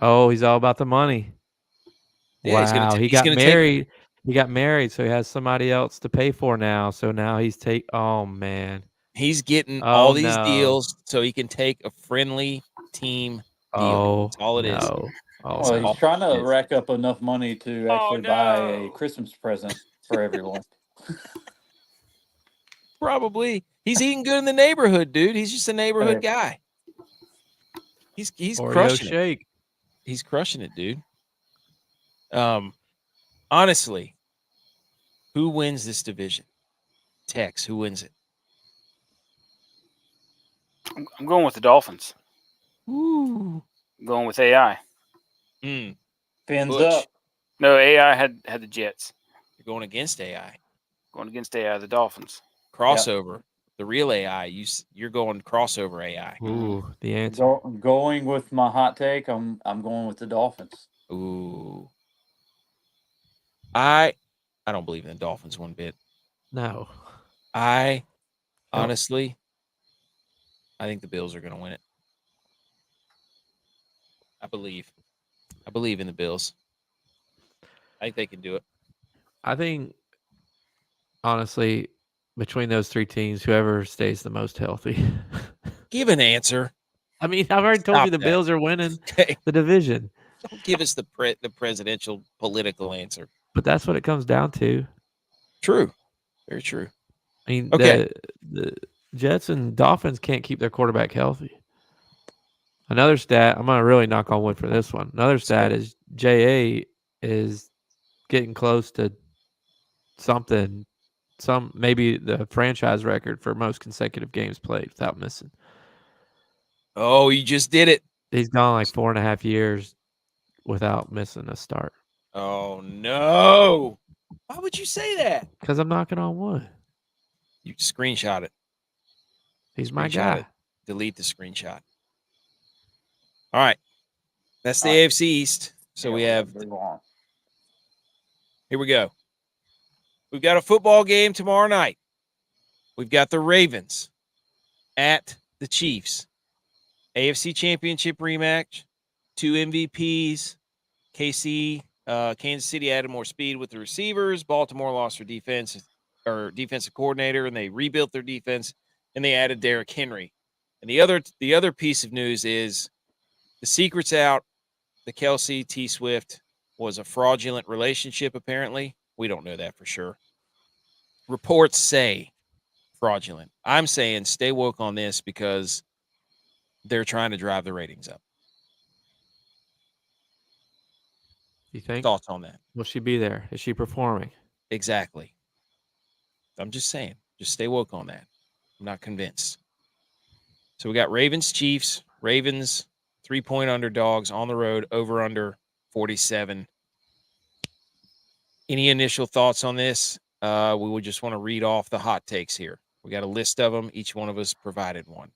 Oh, he's all about the money. Yeah, he's wow, gonna he he's got gonna take- married. He got married, so he has somebody else to pay for now. So now he's oh man. He's getting Oh, all these no. deals so he can take a friendly team deal. Oh, That's all it is. no. Oh, Well, no. he's trying to Yes. rack up enough money to actually buy a Christmas present for everyone. Probably. He's eating good in the neighborhood, dude. He's just a neighborhood guy. He's Oreo crushing it. shake. He's crushing it, dude. Honestly, who wins this division? Tex, who wins it? I'm going with the Dolphins. Ooh. I'm going with AI. Mm. Fins Butch. up. No, AI had the Jets. You're going against AI. Going against AI, the Dolphins. Crossover. The real AI. You're going crossover AI. Ooh, the answer. Going with my hot take, I'm going with the Dolphins. Ooh. I don't believe in the Dolphins one bit. No. Honestly, I think the Bills are going to win it. I believe in the Bills. I think they can do it. I think, honestly, between those three teams, whoever stays the most healthy. Give an answer. I mean, I've already told Stop you the that. Bills are winning Okay. the division. Don't give us the presidential political answer. But that's what it comes down to. True. Very true. I mean, Okay. the Jets and Dolphins can't keep their quarterback healthy. Another stat, I'm going to really knock on wood for this one. Another stat is JA is getting close to maybe the franchise record for most consecutive games played without missing. Oh, you just did it. He's gone like 4.5 years without missing a start. Oh, no. Why would you say that? Because I'm knocking on wood. You screenshot it. He's my Screenshot guy. it. Delete the screenshot. All right. That's the All right. AFC East. So Yeah, we gotta have, move on. here we go. We've got a football game tomorrow night. We've got the Ravens at the Chiefs. AFC Championship rematch, 2 MVPs. Kansas City added more speed with the receivers. Baltimore lost their defensive coordinator, and they rebuilt their defense, and they added Derrick Henry. And the other piece of news is the secret's out. The Kelsey T. Swift was a fraudulent relationship, apparently. We don't know that for sure. Reports say fraudulent. I'm saying stay woke on this because they're trying to drive the ratings up. You think? Thoughts on that? Will she be there? Is she performing? Exactly. I'm just saying, just stay woke on that. I'm not convinced. So we got Ravens, Chiefs, Ravens, 3-point underdogs on the road, over under 47. Any initial thoughts on this? We would just want to read off the hot takes here. We got a list of them. Each one of us provided one.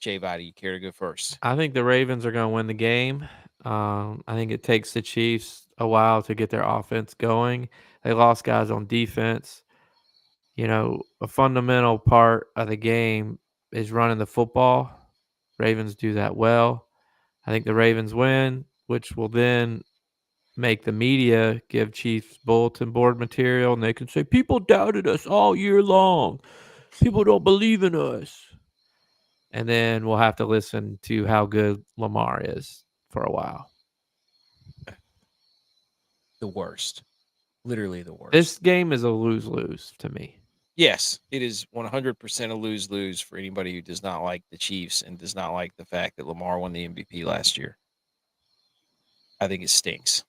Jay Vita, you care to go first? I think the Ravens are going to win the game. I think it takes the Chiefs a while to get their offense going. They lost guys on defense. You know, a fundamental part of the game is running the football. Ravens do that well. I think the Ravens win, which will then make the media give Chiefs bulletin board material, and they can say, people doubted us all year long. People don't believe in us. And then we'll have to listen to how good Lamar is for a while. The worst. Literally the worst. This game is a lose-lose to me. Yes, it is 100% a lose-lose for anybody who does not like the Chiefs and does not like the fact that Lamar won the MVP last year. I think it stinks.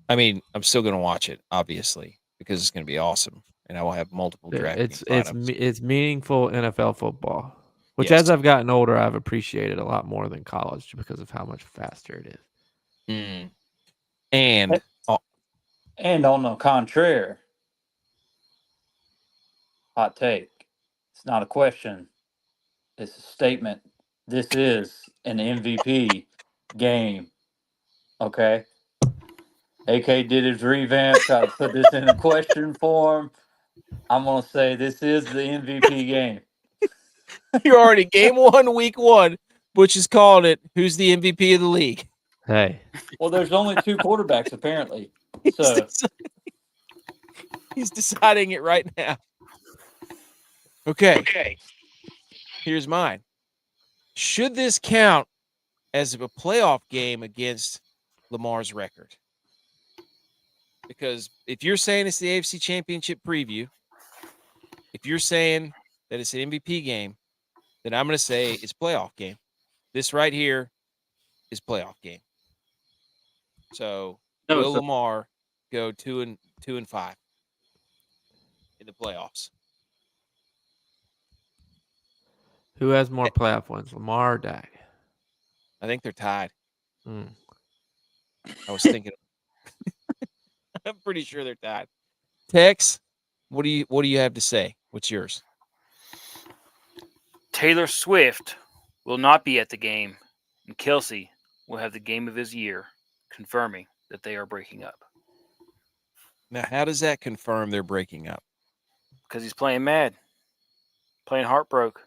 I mean, I'm still going to watch it, obviously, because it's going to be awesome, and I will have multiple DraftKings lineups. It's meaningful NFL football, which Yes. as I've gotten older, I've appreciated a lot more than college because of how much faster it is. Mm. And And on the contrary, hot take. It's not a question. It's a statement. This is an MVP game. Okay. AK did his revamp, try to put this in a question form. I'm gonna say this is the MVP game. you're already game 1, week 1. Butch has called it. Who's the MVP of the league? Hey, Well, there's only 2 quarterbacks apparently. He's So deciding, he's deciding it right now. Okay. Here's mine. Should this count as a playoff game against Lamar's record? Because if you're saying it's the AFC Championship preview, if you're saying that it's an MVP game, then I'm going to say it's playoff game. This right here is playoff game. So will Lamar go 2-5 in the playoffs? who has more playoff wins, Lamar or Dak? I think they're tied. Mm. I was thinking. I'm pretty sure they're tied. Tex, what do you have to say? What's yours? Taylor Swift will not be at the game, and Kelsey will have the game of his year, confirming that they are breaking up. Now, how does that confirm they're breaking up? Because he's playing mad, playing heartbroke.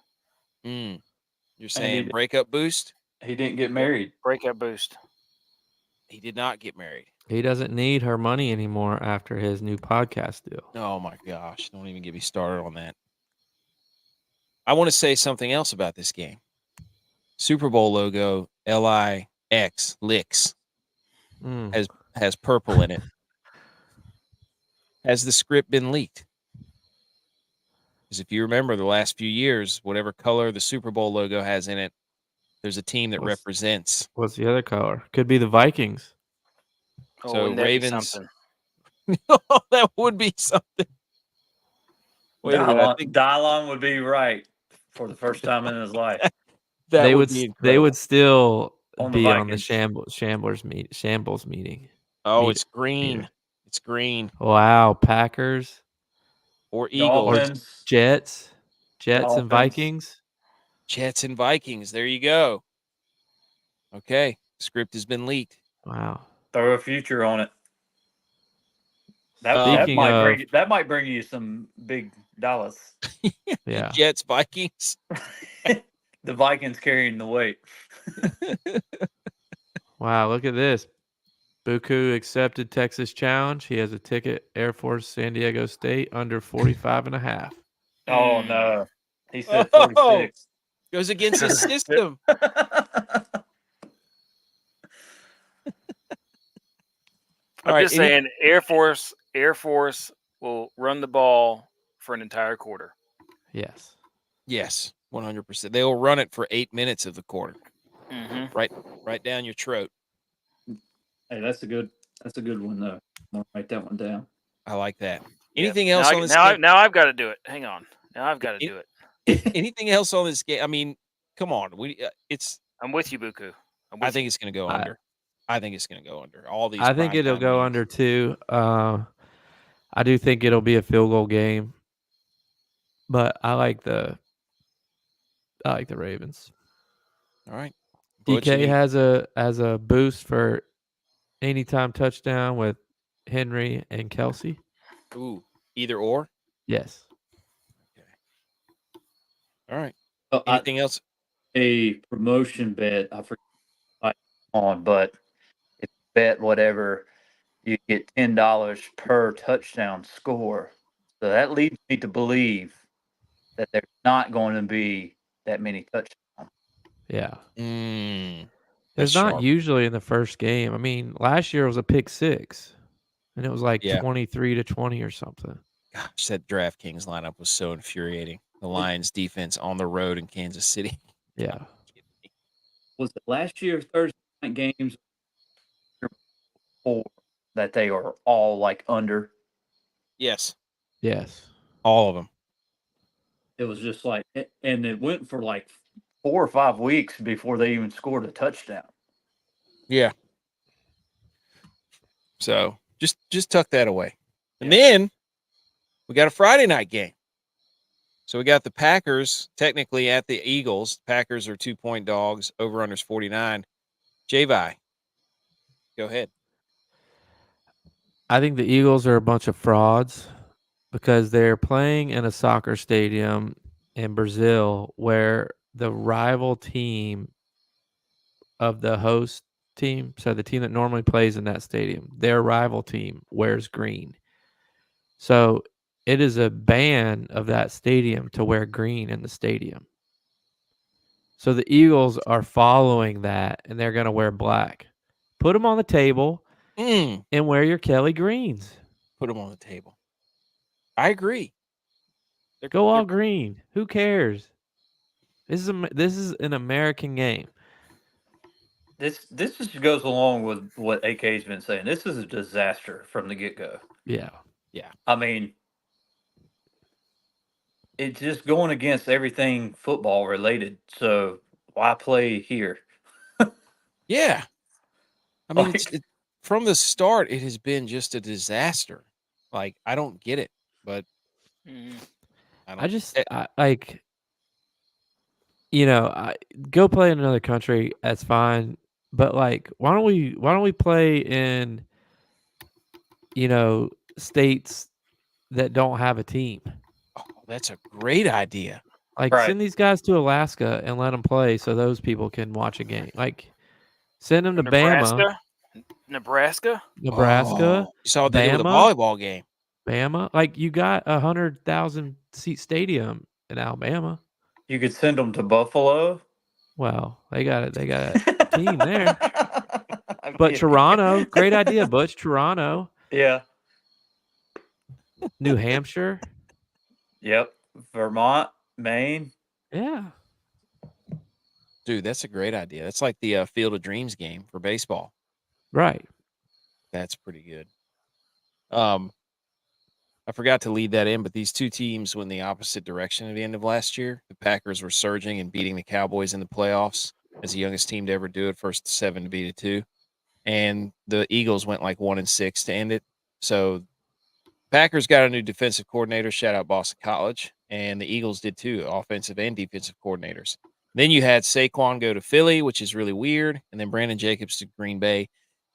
You're saying he- breakup boost? he didn't get married. Breakup boost. He did not get married. He doesn't need her money anymore after his new podcast deal. Oh my gosh. Don't even get me started on that. I want to say something else about this game. Super Bowl logo, LIX, Licks, Mm. has purple in it. Has the script been leaked? Because if you remember the last few years, whatever color the Super Bowl logo has in it, there's a team that represents. What's the other color? Could be the Vikings. Oh, So wouldn't that be Ravens. something? That would be something. Wait a minute. I think Dylon would be right for the first time in his life. that They would would be they incredible. would still On the be on the Vikings. shambles meeting. Oh, meet- it's green. meter. It's green. Wow, Packers Or Eagles. Dolphins. Jets and Dolphins. Vikings. Jets and Vikings. There you go. Okay. Script has been leaked. Wow. Throw a future on it. That Speaking that might bring you some big dollars. Yeah. Jets, Vikings. The Vikings carrying the weight. Wow, look at this. Buku accepted Texas challenge. He has a ticket, Air Force San Diego State, under 45.5. Oh Hmm. no. He said Oh, 46. goes against his system. I'm right, just saying, Air Force will run the ball for an entire quarter. Yes. Yes, 100%. They will run it for 8 minutes of the quarter. Mm-hmm. Right down your throat. Hey, that's a good one though. I'll write that one down. I like that. Anything else on this now, game? now I've got to do it. Hang on. Now I've got to do it. Anything else on this game? I mean, come on. I'm with you, Buku. I think it's going to go under. I think it's going to go under. All these. I think it'll primetime go games. under too. I do think it'll be a field goal game, but I like the Ravens. All right. Butch, DK has a boost for anytime touchdown with Henry and Kelsey. Ooh, either or. Yes. All right. Well, Anything else? A promotion bet. I forget on, but if you bet whatever, you get $10 per touchdown score. So that leads me to believe that there's not going to be that many touchdowns. Yeah. That's There's not sharp. usually in the first game. I mean, last year was a pick six, and it was like 23-20 or something. Gosh, that DraftKings lineup was so infuriating. The Lions defense on the road in Kansas City. Yeah. Was it last year Thursday night games or that they are all like under? Yes. Yes. All of them. It was just like, and it went for like 4 or 5 weeks before they even scored a touchdown. Yeah. So just tuck that away. And then we got a Friday night game. So we got the Packers technically at the Eagles. Packers are 2-point dogs. Over-under's 49. J-Vi, go ahead. I think the Eagles are a bunch of frauds because they're playing in a soccer stadium in Brazil where the rival team of the host team, so the team that normally plays in that stadium, their rival team wears green. So it is a ban of that stadium to wear green in the stadium. So the Eagles are following that, and they're going to wear black. Put them on the table and wear your Kelly greens. Put them on the table. I agree. Go all green. Who cares? This is an American game. This just goes along with what AK's been saying. This is a disaster from the get-go. Yeah. I mean, it's just going against everything football related. So why play here? Yeah. I mean, from the start, it has been just a disaster. Like, I don't get it, but I go play in another country. That's fine. But like, why don't we play in, states that don't have a team? Oh, that's a great idea. Like, send these guys to Alaska and let them play so those people can watch a game. Like, send them to Bama. Nebraska. You saw what they did with a volleyball game. Bama. Like, you got 100,000 seat stadium in Alabama. You could send them to Buffalo. Well, they got a team there. But Toronto, great idea, Butch. Toronto. Yeah. New Hampshire. Yep. Vermont, Maine. Yeah. Dude, that's a great idea. That's like the Field of Dreams game for baseball. Right. That's pretty good. I forgot to lead that in, but these two teams went the opposite direction at the end of last year. The Packers were surging and beating the Cowboys in the playoffs as the youngest team to ever do it, first 7 to beat it 2. And the Eagles went like 1-6 to end it. So Packers got a new defensive coordinator, shout out Boston College, and the Eagles did too, offensive and defensive coordinators. Then you had Saquon go to Philly, which is really weird, and then Brandon Jacobs to Green Bay.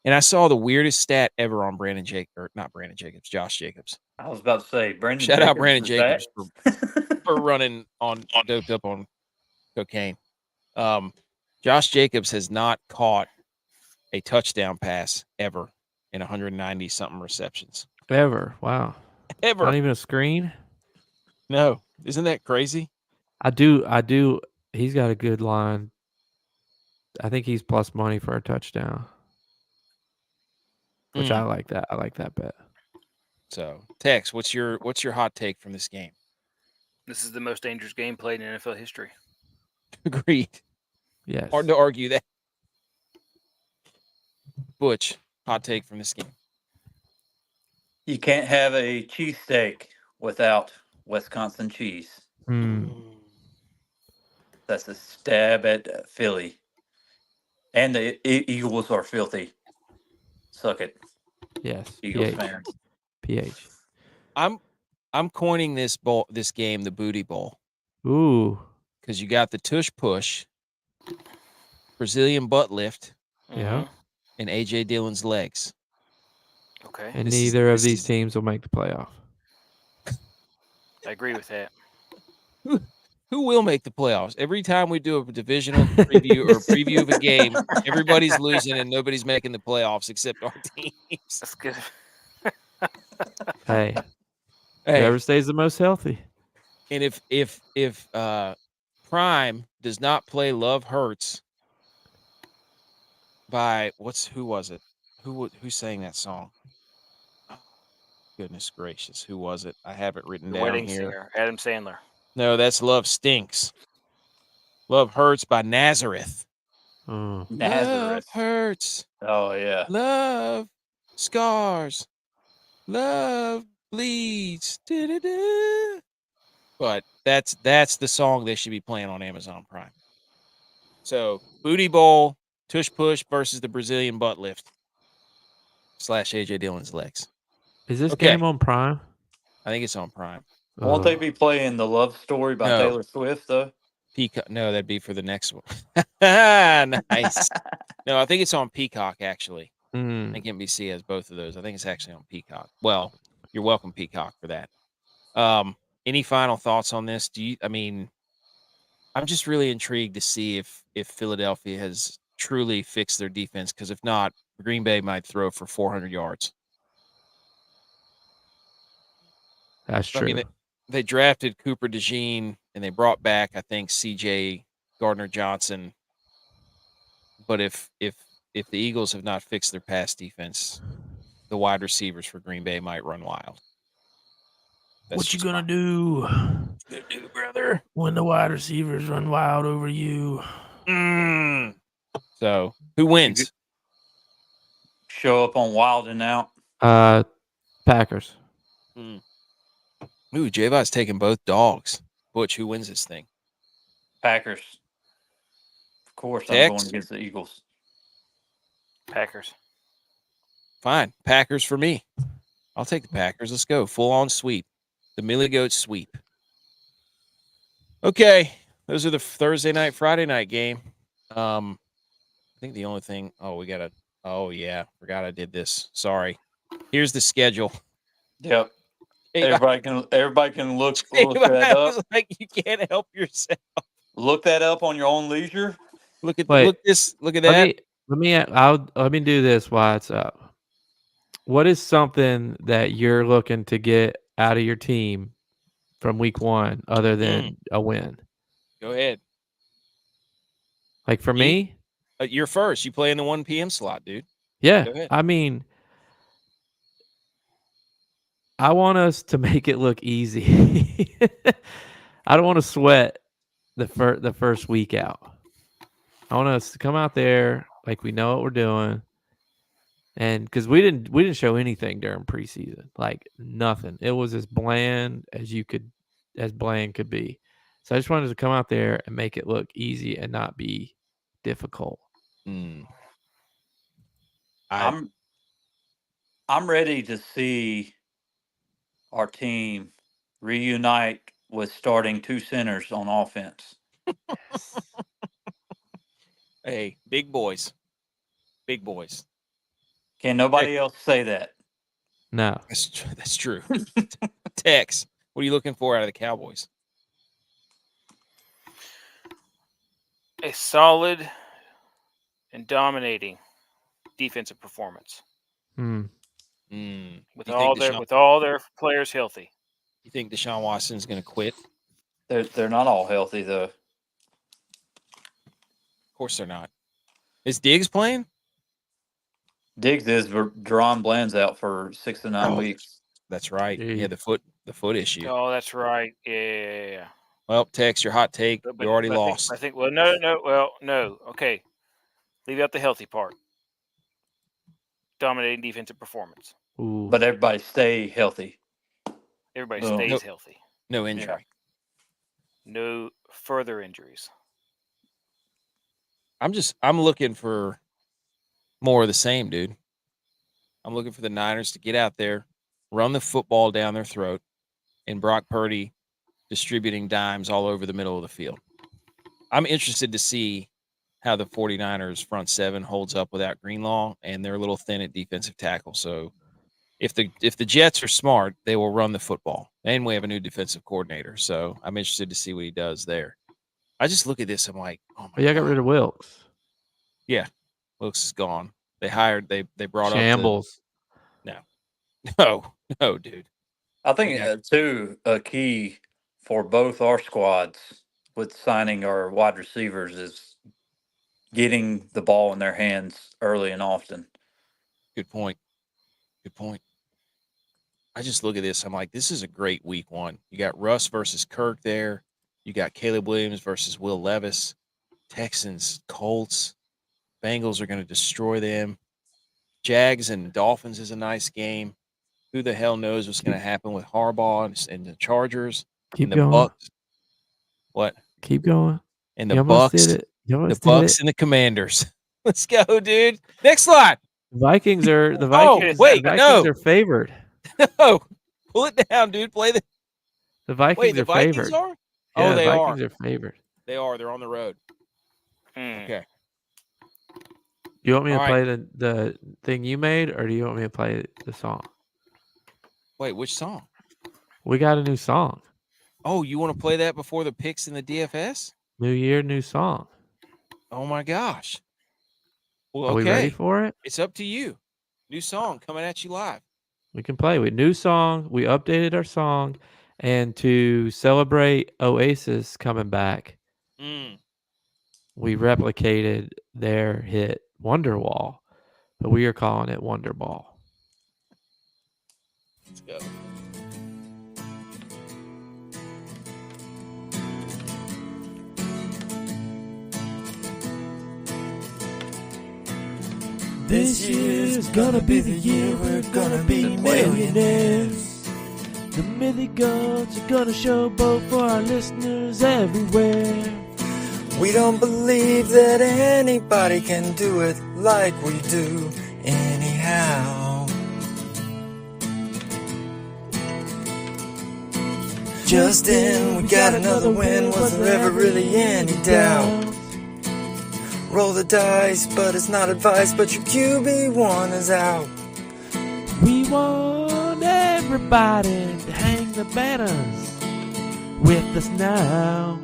And I saw the weirdest stat ever on Josh Jacobs. I was about to say, Brandon. Shout out Jacobs Brandon is Jacobs back. for running on doped up on cocaine. Josh Jacobs has not caught a touchdown pass ever in 190 something receptions. Ever. Wow. Ever. Not even a screen? No. Isn't that crazy? I do. He's got a good line. I think he's plus money for a touchdown, which I like that. I like that bet. So, Tex, what's your hot take from this game? This is the most dangerous game played in NFL history. Agreed. Yes. Hard to argue that. Butch, hot take from this game. You can't have a cheesesteak without Wisconsin cheese. That's a stab at Philly. And the Eagles are filthy. Suck it, Yes. Eagles PH. fans. PH. I'm coining this game the Booty Bowl. Ooh. Because you got the tush push, Brazilian butt lift, Yeah. and AJ Dillon's legs. Okay. And neither of these teams will make the playoff. I agree with that. Who will make the playoffs? Every time we do a divisional preview or preview of a game, everybody's losing and nobody's making the playoffs except our teams. That's good. Hey. Whoever stays the most healthy. And if Prime does not play Love Hurts by who was it? Who sang that song? Oh, goodness gracious, who was it? I have it written The down wedding here. singer, Adam Sandler. No, that's Love Stinks. Love Hurts by Nazareth. Nazareth. Love hurts. Oh, yeah. Love scars. Love bleeds. Da-da-da. But that's the song they should be playing on Amazon Prime. So, Booty Bowl, tush push versus the Brazilian butt lift / AJ Dillon's legs. Is this game on Prime? I think it's on Prime. Won't they be playing The Love Story by Taylor Swift, though? Peacock? No, that'd be for the next one. Nice. No, I think it's on Peacock, actually. I think NBC has both of those. I think it's actually on Peacock. Well, you're welcome, Peacock, for that. Any final thoughts on this? I'm just really intrigued to see if Philadelphia has truly fixed their defense, because if not, Green Bay might throw for 400 yards. That's true. I mean, they drafted Cooper DeJean and they brought back, I think, CJ Gardner-Johnson. But if the Eagles have not fixed their pass defense, the wide receivers for Green Bay might run wild. What you gonna do? Brother? When the wide receivers run wild over you. So, who wins? Show up on Wild and Out. Packers. Ooh, J-Bot's taking both dogs. Butch, who wins this thing? Packers. Of course, Tex? I'm going against the Eagles. Packers. Fine. Packers for me. I'll take the Packers. Let's go. Full-on sweep. The Millie Goat sweep. Okay. Those are the Thursday night, Friday night game. I think the only thing... Oh, yeah. Forgot I did this. Sorry. Here's the schedule. Yep. Everybody can look that I up. was like, you can't help yourself. Look that up on your own leisure. Look at Wait, Look at that. Let me do this while it's up. What is something that you're looking to get out of your team from week 1 other than a win? Go ahead. Like for me? You're first. You play in the 1 p.m. slot, dude. Yeah. Go ahead. I mean, I want us to make it look easy. I don't want to sweat the first week out. I want us to come out there like we know what we're doing. And because we didn't show anything during preseason, like nothing. It was as bland as bland could be. So I just wanted to come out there and make it look easy and not be difficult. I'm ready to see our team reunite with starting 2 centers on offense. Hey, big boys. Big boys. Can nobody else say that? No. That's true. Tex, what are you looking for out of the Cowboys? A solid and dominating defensive performance Hmm. with You all think their players healthy. You think Deshaun Watson's going to quit? They're not all healthy though. Of course they're not. Is Diggs playing? Diggs is, but Deron Bland's out for 6 to 9 weeks. That's right. Gee. Yeah, the foot issue. Oh, that's right. Yeah. Well, Tex, your hot take, But you already I think- lost. I think. Well, no. Well, no. Okay, leave out the healthy part. Dominating defensive performance. Ooh. But everybody stay healthy. Everybody Boom. stays Nope. healthy. No injury. No further injuries. I'm looking for more of the same, dude. I'm looking for the Niners to get out there, run the football down their throat, and Brock Purdy distributing dimes all over the middle of the field. I'm interested to see how the 49ers front seven holds up without Greenlaw, and they're a little thin at defensive tackle. So if the Jets are smart, they will run the football. And we have a new defensive coordinator. So I'm interested to see what he does there. I just look at this, I'm like, oh my Yeah, I got God. rid of Wilkes. Wilkes is gone. They brought Shambles. up no, dude. I think Yeah. too a key for both our squads with signing our wide receivers is getting the ball in their hands early and often. Good point. I just look at this. I'm like, this is a great week one. You got Russ versus Kirk there. You got Caleb Williams versus Will Levis. Texans, Colts. Bengals are going to destroy them. Jags and Dolphins is a nice game. Who the hell knows what's going to happen with Harbaugh and the Chargers Keep and the going. Bucks. What? Keep going. And You the almost Bucks. did it. You The almost did Bucks it. and the Commanders. Let's go, dude. Next slide. Vikings are the Oh, Vikings. wait, the Vikings no. are favored. No. Pull it down, dude. Play the The Vikings Wait, the are Vikings favored. are? Yeah, Oh, the they Vikings are. are favored. They are. They're on the road. Okay. You want me to All play the thing you made, or do you want me to play the song? Wait, which song? We got a new song. Oh, you want to play that before the picks in the DFS? New year, new song. Oh my gosh. Well, Are okay. we ready for it? It's up to you. New song coming at you live. We can play. We new song. We updated our song, and to celebrate Oasis coming back, we replicated their hit Wonderwall, but we are calling it Wonderball. Let's go. This year's gonna be the year we're gonna be millionaires. The mythic gods are gonna showboat for our listeners everywhere. We don't believe that anybody can do it like we do anyhow. Just in, we got another win. Was there ever really any doubt? Roll the dice, but it's not advice. But your QB1 is out. We want everybody to hang the banners with us now.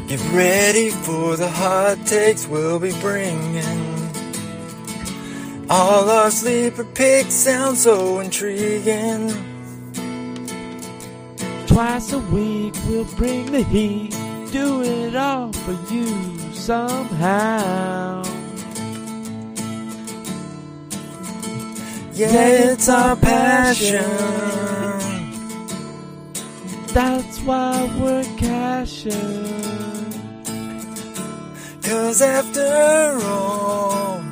Get ready for the hot takes we'll be bringing. All our sleeper picks sound so intriguing. Twice a week we'll bring the heat. Do it all for you somehow. Yeah, it's our passion. That's why we're cashing. 'Cause after all,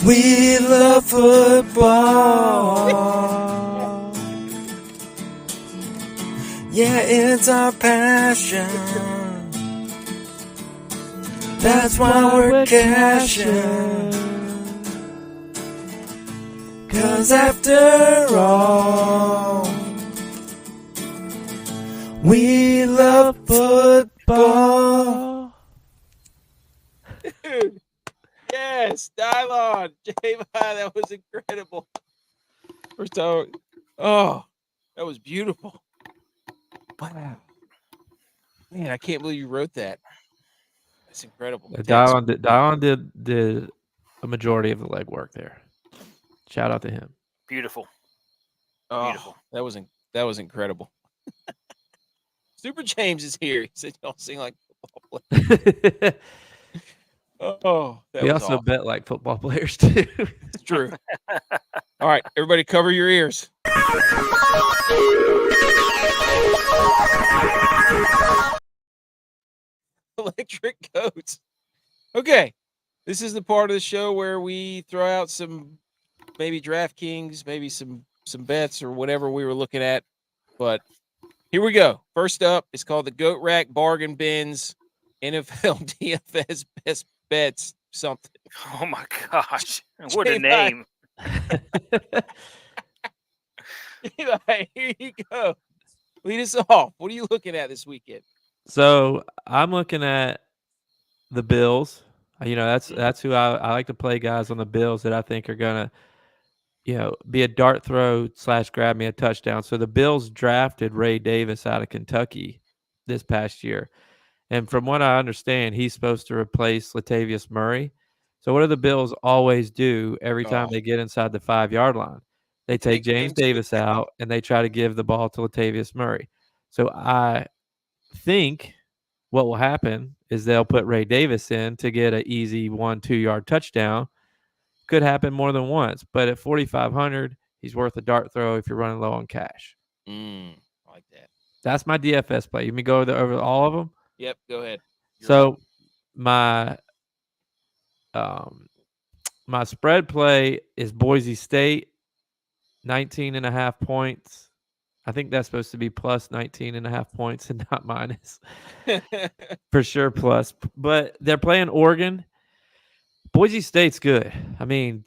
we love football. Yeah, it's our passion. That's why we're cashing. 'Cause after all, we love football. Yes, Dylon. J-Vi, that was incredible. First time. Oh, that was beautiful. Wow. Man, I can't believe you wrote that. That's incredible. Dion did a majority of the legwork there. Shout out to him. Beautiful. Oh, Beautiful. that was incredible. Super James is here. He said y'all sing like football players. Oh, that We was also awesome. bet like football players too. It's true. All right, everybody cover your ears. Electric goats. Okay. This is the part of the show where we throw out some maybe DraftKings, maybe some bets or whatever we were looking at. But here we go. First up, it's called the Goat Rack Bargain Bins NFL DFS Best Bets something. Oh my gosh. What a J-Vi. name. J-Vi, here you go. Lead us off. What are you looking at this weekend? So I'm looking at the Bills. That's who I like to play, guys on the Bills that I think are gonna, be a dart throw / grab me a touchdown. So the Bills drafted Ray Davis out of Kentucky this past year. And from what I understand, he's supposed to replace Latavius Murray. So what do the Bills always do every time they get inside the 5-yard line? They take James Davis out and they try to give the ball to Latavius Murray. So I think what will happen is they'll put Ray Davis in to get an easy 1-2 yard touchdown. Could happen more than once, but at 4,500, he's worth a dart throw if you're running low on cash. I like that. That's my DFS play. You want me to go over all of them? Yep, go ahead. So my my spread play is Boise State, 19.5 points. I think that's supposed to be plus 19.5 points and not minus. For sure plus. But they're playing Oregon. Boise State's good. I mean,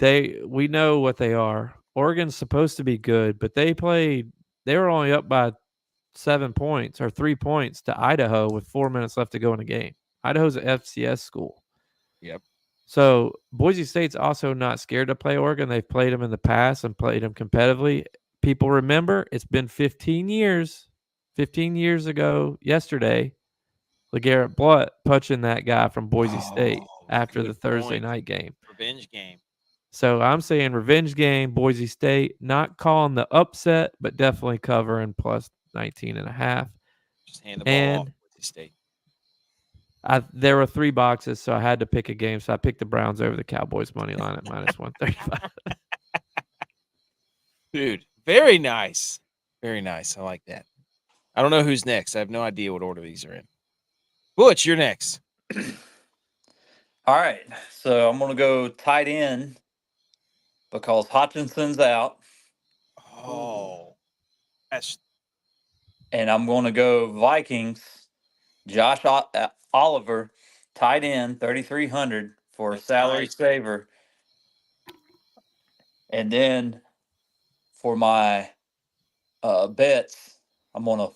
we know what they are. Oregon's supposed to be good, but they were only up by 7 points or 3 points to Idaho with 4 minutes left to go in the game. Idaho's an FCS school. Yep. So Boise State's also not scared to play Oregon. They've played them in the past and played them competitively. People remember it's been 15 years. 15 years ago yesterday, LeGarrette Blount punching that guy from Boise State after the Thursday night game. Revenge game. So I'm saying revenge game, Boise State, not calling the upset, but definitely covering plus 19.5. Just hand the ball off Boise State. There were 3 boxes, so I had to pick a game. So I picked the Browns over the Cowboys money line at minus 135. Dude, very nice. Very nice. I like that. I don't know who's next. I have no idea what order these are in. Butch, you're next. All right. So I'm going to go tight end because Hutchinson's out. Oh. And I'm going to go Vikings, Josh Oliver, tight end, 3,300 for a salary saver. And then for my bets, I'm going to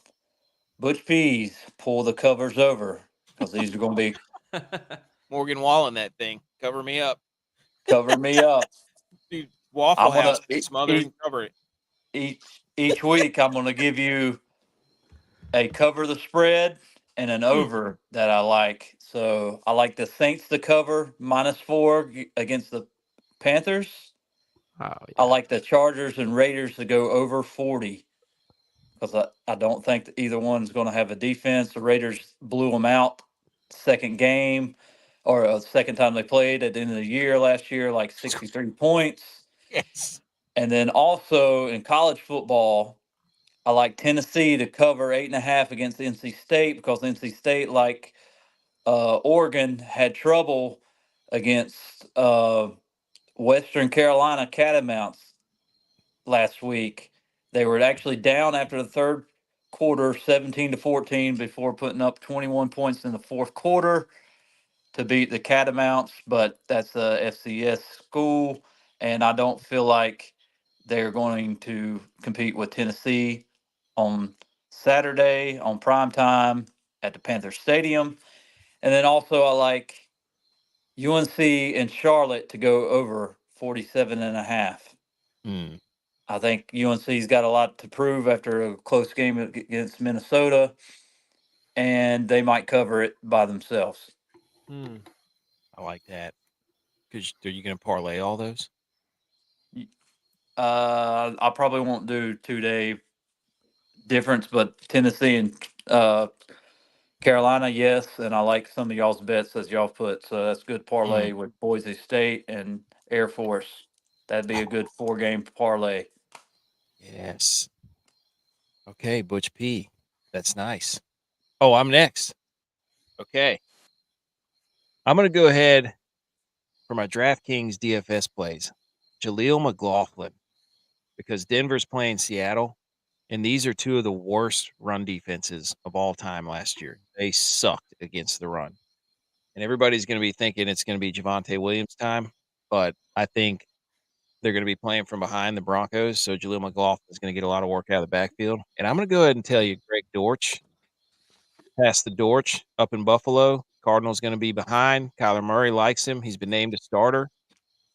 Butch Pease pull the covers over because these are going to be Morgan Wallen, that thing. Cover me up. Cover me up. Dude, Waffle House smother and cover it. Each week, I'm going to give you a cover the spread and an over that I like. So I like the Saints to cover -4 against the Panthers. Oh, yeah. I like the Chargers and Raiders to go over 40 because I don't think that either one's going to have a defense. The Raiders blew them out second game or second time they played at the end of the year last year, like 63 points. Yes. And then also in college football, I like Tennessee to cover 8.5 against NC State because NC State, like Oregon, had trouble against Western Carolina Catamounts last week. They were actually down after the third quarter, 17-14, before putting up 21 points in the fourth quarter to beat the Catamounts. But that's a FCS school, and I don't feel like they're going to compete with Tennessee on Saturday on prime time at the Panther Stadium. And then also I like UNC and Charlotte to go over 47.5. Hmm. I think UNC's got a lot to prove after a close game against Minnesota, and they might cover it by themselves. I like that. Because are you going to parlay all those? I probably won't do 2-day difference, but Tennessee and Carolina, yes, and I like some of y'all's bets as y'all put. So that's good parlay with Boise State and Air Force. That'd be a good 4-game parlay. Yes. Okay, Butch P. That's nice. Oh, I'm next. Okay. I'm going to go ahead for my DraftKings DFS plays. Jaleel McLaughlin, because Denver's playing Seattle, and these are two of the worst run defenses of all time last year. They sucked against the run. And everybody's going to be thinking it's going to be Javonte Williams' time, but I think they're going to be playing from behind the Broncos, so Jaleel McLaughlin is going to get a lot of work out of the backfield. And I'm going to go ahead and tell you, Greg Dortch, past the Dortch up in Buffalo. Cardinals going to be behind. Kyler Murray likes him. He's been named a starter.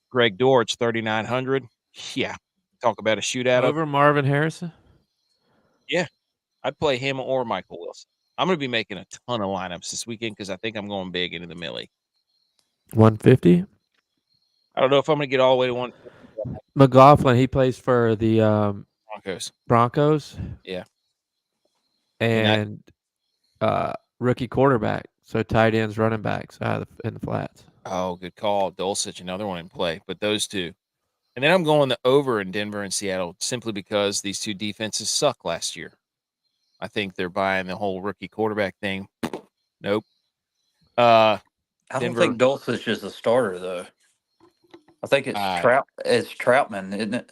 Greg Dortch, 3,900. Yeah. Talk about a shootout. Over Marvin Harrison? Yeah. I'd play him or Michael Wilson. I'm going to be making a ton of lineups this weekend because I think I'm going big into the Millie. 150? I don't know if I'm going to get all the way to 150. McLaughlin, he plays for the Broncos. Yeah. And rookie quarterback. So tight ends, running backs in the flats. Oh, good call. Dulcich, another one in play. But those two. And then I'm going the over in Denver and Seattle simply because these two defenses suck last year. I think they're buying the whole rookie quarterback thing. Nope. I don't Denver- think Dulcich is a starter though. I think it's Troutman, isn't it?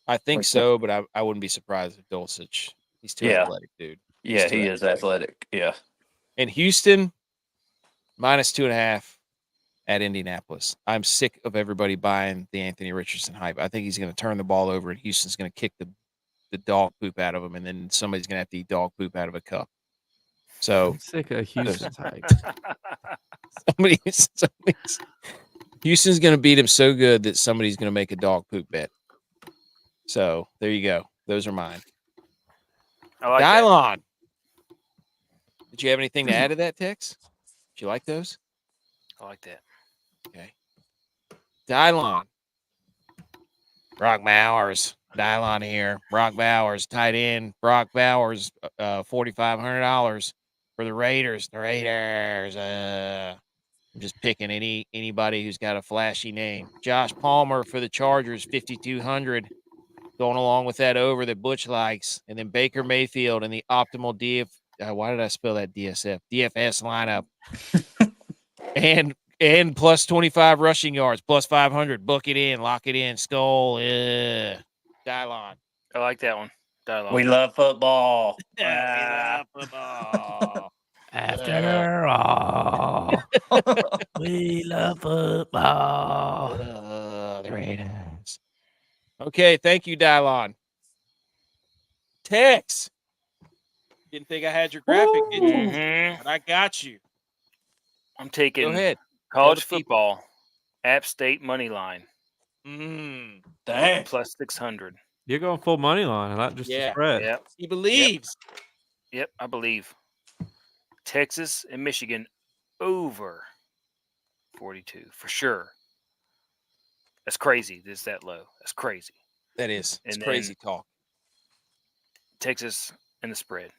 I think Like so, but I wouldn't be surprised if Dulcich. He's too Yeah. athletic, dude. Yeah, he is athletic. Yeah. And Houston, -2.5 at Indianapolis. I'm sick of everybody buying the Anthony Richardson hype. I think he's going to turn the ball over, and Houston's going to kick the dog poop out of him, and then somebody's going to have to eat dog poop out of a cup. So I'm sick of Houston's hype. Houston's going to beat him so good that somebody's going to make a dog poop bet. So there you go. Those are mine. I like that. Dylon. Did you have anything to add to that, Tex? Did you like those? I like that. Okay. Dylon. Brock Bowers. Dylon here. Brock Bowers, tight end. Brock Bowers, $4,500 for the Raiders. The Raiders. I'm just picking anybody who's got a flashy name. Josh Palmer for the Chargers, $5,200. Going along with that over that Butch likes. And then Baker Mayfield in the optimal why did I spell that DFS lineup? and plus 25 rushing yards, plus 500. Book it in, lock it in. Skull. Dylon. I like that one. Dialogue. We love football. We love football. After all, we love football. The Raiders. Okay, thank you, Dylon. Tex. Didn't think I had your graphic, did you? Mhm. But I got you. I'm Go taking ahead. college Tell the people. football, App State money line, Dang. plus 600. You're going full money line, not just Yeah. the spread. Yep. He believes. Yep, I believe. Texas and Michigan over 42 for sure. That's crazy. This that low. That's crazy. That is. It's And crazy talk. Texas and the spread.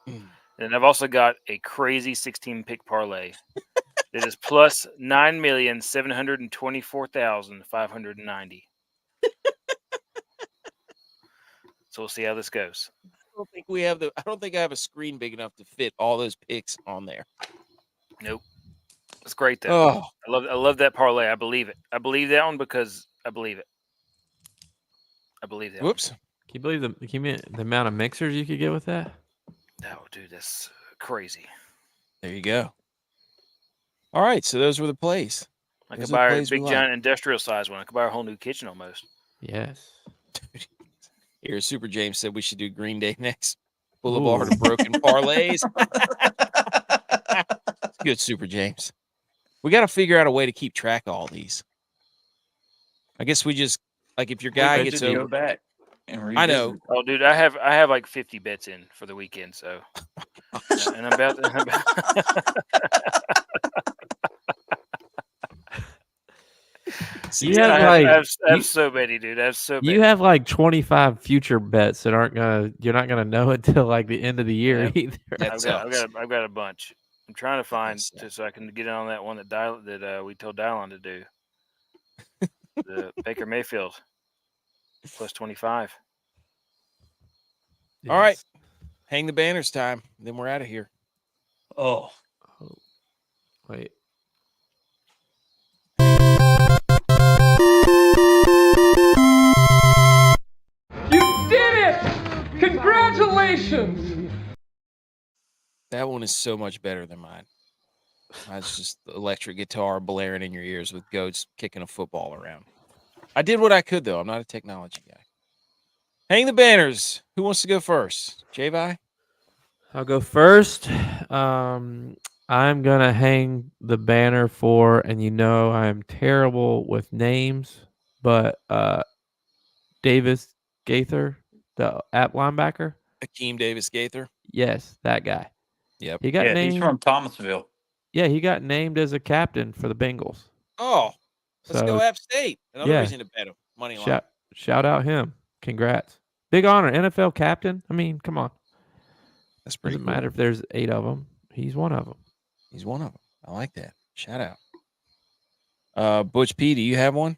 Mm. And I've also got a crazy 16 pick parlay that is plus 9,724,590. So we'll see how this goes. I don't think I have a screen big enough to fit all those picks on there. Nope. It's great though. Oh, I love that parlay. I believe it. I believe that one because I believe it. I believe that. whoops. Can you believe the amount of mixers you could get with that? One. Oh, dude, that's crazy. There you go. All right, so those were the plays. I Those could are the buy a plays we big like. giant industrial size one. I could buy a whole new kitchen almost. Yes. Here, Super James said we should do Green Day next. Boulevard of Broken Parlays. It's good, Super James. We got to figure out a way to keep track of all these. I guess we just like if your guy We gets just go over. back and revisit. I know. Oh, dude, I have like 50 bets in for the weekend, so and I'm about You have like I have so many, dude. I have so many. you have like 25 future bets that you're not gonna know until like the end of the year Yeah. either. That I've got a bunch. I'm trying to find suck. just so I can get on that one that we told Dylon to do. The Baker Mayfield plus 25. All right. Hang the banners time. Then we're out of here. Oh, Wait. You did it! Congratulations! That one is so much better than mine. Mine's just the electric guitar blaring in your ears with goats kicking a football around. I did what I could, though. I'm not a technology guy. Hang the banners. Who wants to go first? Javi? I'll go first. I'm gonna hang the banner for, and I'm terrible with names, but Davis Gaither, the app linebacker. Akeem Davis Gaither. Yes, that guy. Yep. He got yeah, named. he's from Thomasville. Yeah, he got named as a captain for the Bengals. Oh, let's go So App State. Another yeah. reason to bet him. Money line. shout out him. Congrats. Big honor. NFL captain. I mean, come on. That's pretty Doesn't cool. matter if there's 8 of them. He's one of them. He's one of them. I like that. Shout out. Butch P, do you have one?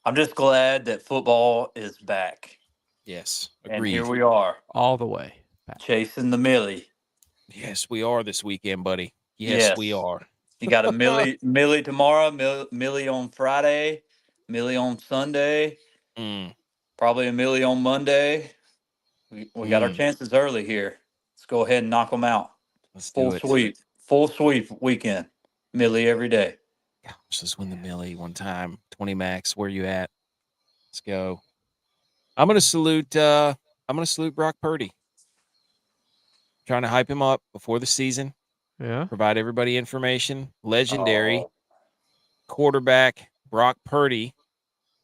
I'm just glad that football is back. Yes. And Agreed. here we are, All the way. chasing the Millie. Yes, we are this weekend, buddy. Yes, we are. You got a Millie tomorrow, Millie on Friday, Millie on Sunday, probably a Millie on Monday. We got our chances early here. Let's go ahead and knock them out. Let's Full do it. sweep. Full sweep weekend. Millie every day. Gosh, let's win the Millie one time. 20 max. Where you at? Let's go. I'm gonna salute Brock Purdy. Trying to hype him up before the season. Yeah. Provide everybody information. Legendary quarterback Brock Purdy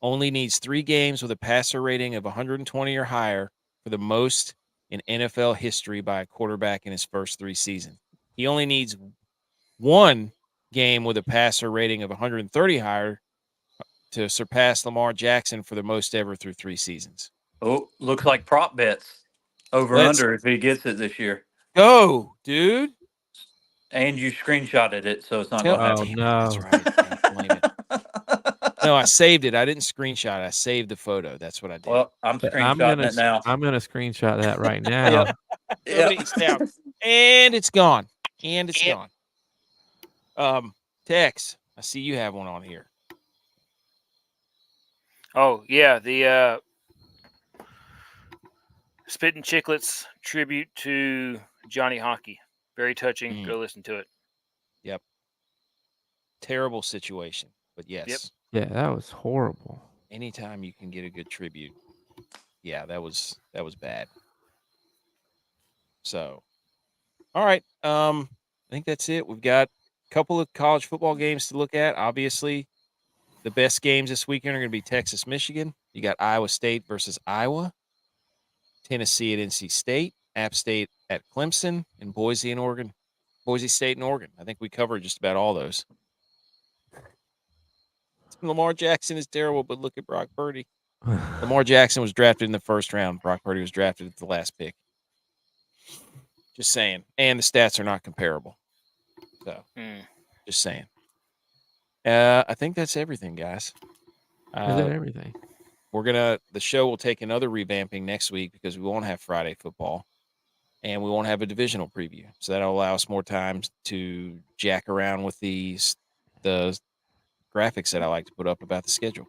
only needs 3 games with a passer rating of 120 or higher for the most in NFL history by a quarterback in his first 3 seasons. He only needs 1 game with a passer rating of 130 higher to surpass Lamar Jackson for the most ever through 3 seasons. Oh, looks like prop bets. Over under if he gets it this year. Go, dude. And you screenshotted it, so it's not going to happen. no. That's right. Can't blame it. No, I saved it. I didn't screenshot it. I saved the photo. That's what I did. Well, I'm screenshotting it now. I'm gonna screenshot that right now. Nobody's down. And it's gone. Tex, I see you have one on here. Oh yeah, the Spittin' Chicklets tribute to Johnny Hockey. Very touching. Go listen to it. Yep. Terrible situation, but yes. Yeah, that was horrible. Anytime you can get a good tribute. Yeah, that was bad. So, all right. I think that's it. We've got a couple of college football games to look at. Obviously, the best games this weekend are going to be Texas, Michigan. You got Iowa State versus Iowa, Tennessee at NC State, App State at Clemson, and Boise State and Oregon. I think we covered just about all those. Lamar Jackson is terrible, but look at Brock Purdy. Lamar Jackson was drafted in the first round. Brock Purdy was drafted at the last pick. Just saying. And the stats are not comparable. So, just saying. I think that's everything, guys. Is that everything? The show will take another revamping next week because we won't have Friday football and we won't have a divisional preview. So that'll allow us more time to jack around with the graphics that I like to put up about the schedule.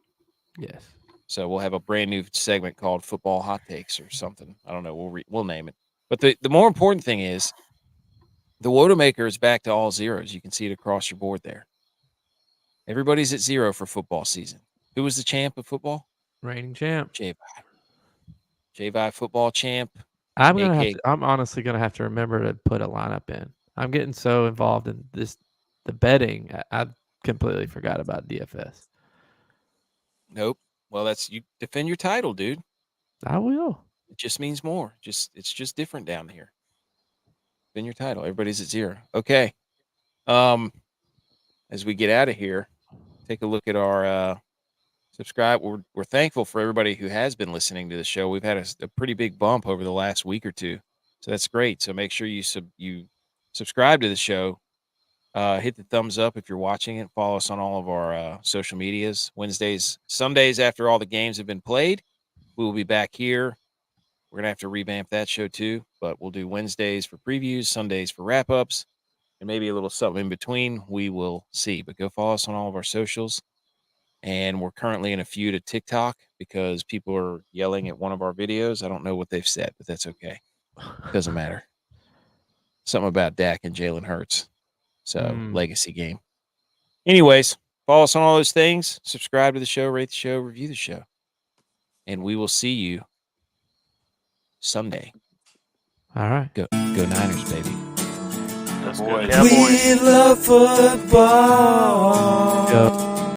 Yes. So we'll have a brand new segment called Football Hot Takes or something. I don't know. We'll name it. But the more important thing is the WOAT-A-MAKER is back to all zeros. You can see it across your board there. Everybody's at 0 for football season. Who was the champ of football? Reigning champ. Javi football champ. I'm honestly gonna have to remember to put a lineup in. I'm getting so involved in this the betting, I completely forgot about DFS. Nope. Well, you defend your title, dude. I will. It just means more. It's just different down here. Defend your title. Everybody's at 0. Okay. As we get out of here, take a look at our subscribe. We're thankful for everybody who has been listening to the show. We've had a pretty big bump over the last week or two, so that's great. So make sure you subscribe to the show. Hit the thumbs up if you're watching it. Follow us on all of our social medias. Wednesdays, Sundays after all the games have been played, we will be back here. We're gonna have to revamp that show too, but we'll do Wednesdays for previews, Sundays for wrap-ups, and maybe a little something in between. We will see. But go follow us on all of our socials. And we're currently in a feud at TikTok because people are yelling at one of our videos. I don't know what they've said, but that's okay. Doesn't matter. Something about Dak and Jalen Hurts. So, legacy game. Anyways, follow us on all those things. Subscribe to the show, rate the show, review the show. And we will see you Sunday. All right. Go Niners, baby. Let's go Boys. Cowboys. We love football. Go.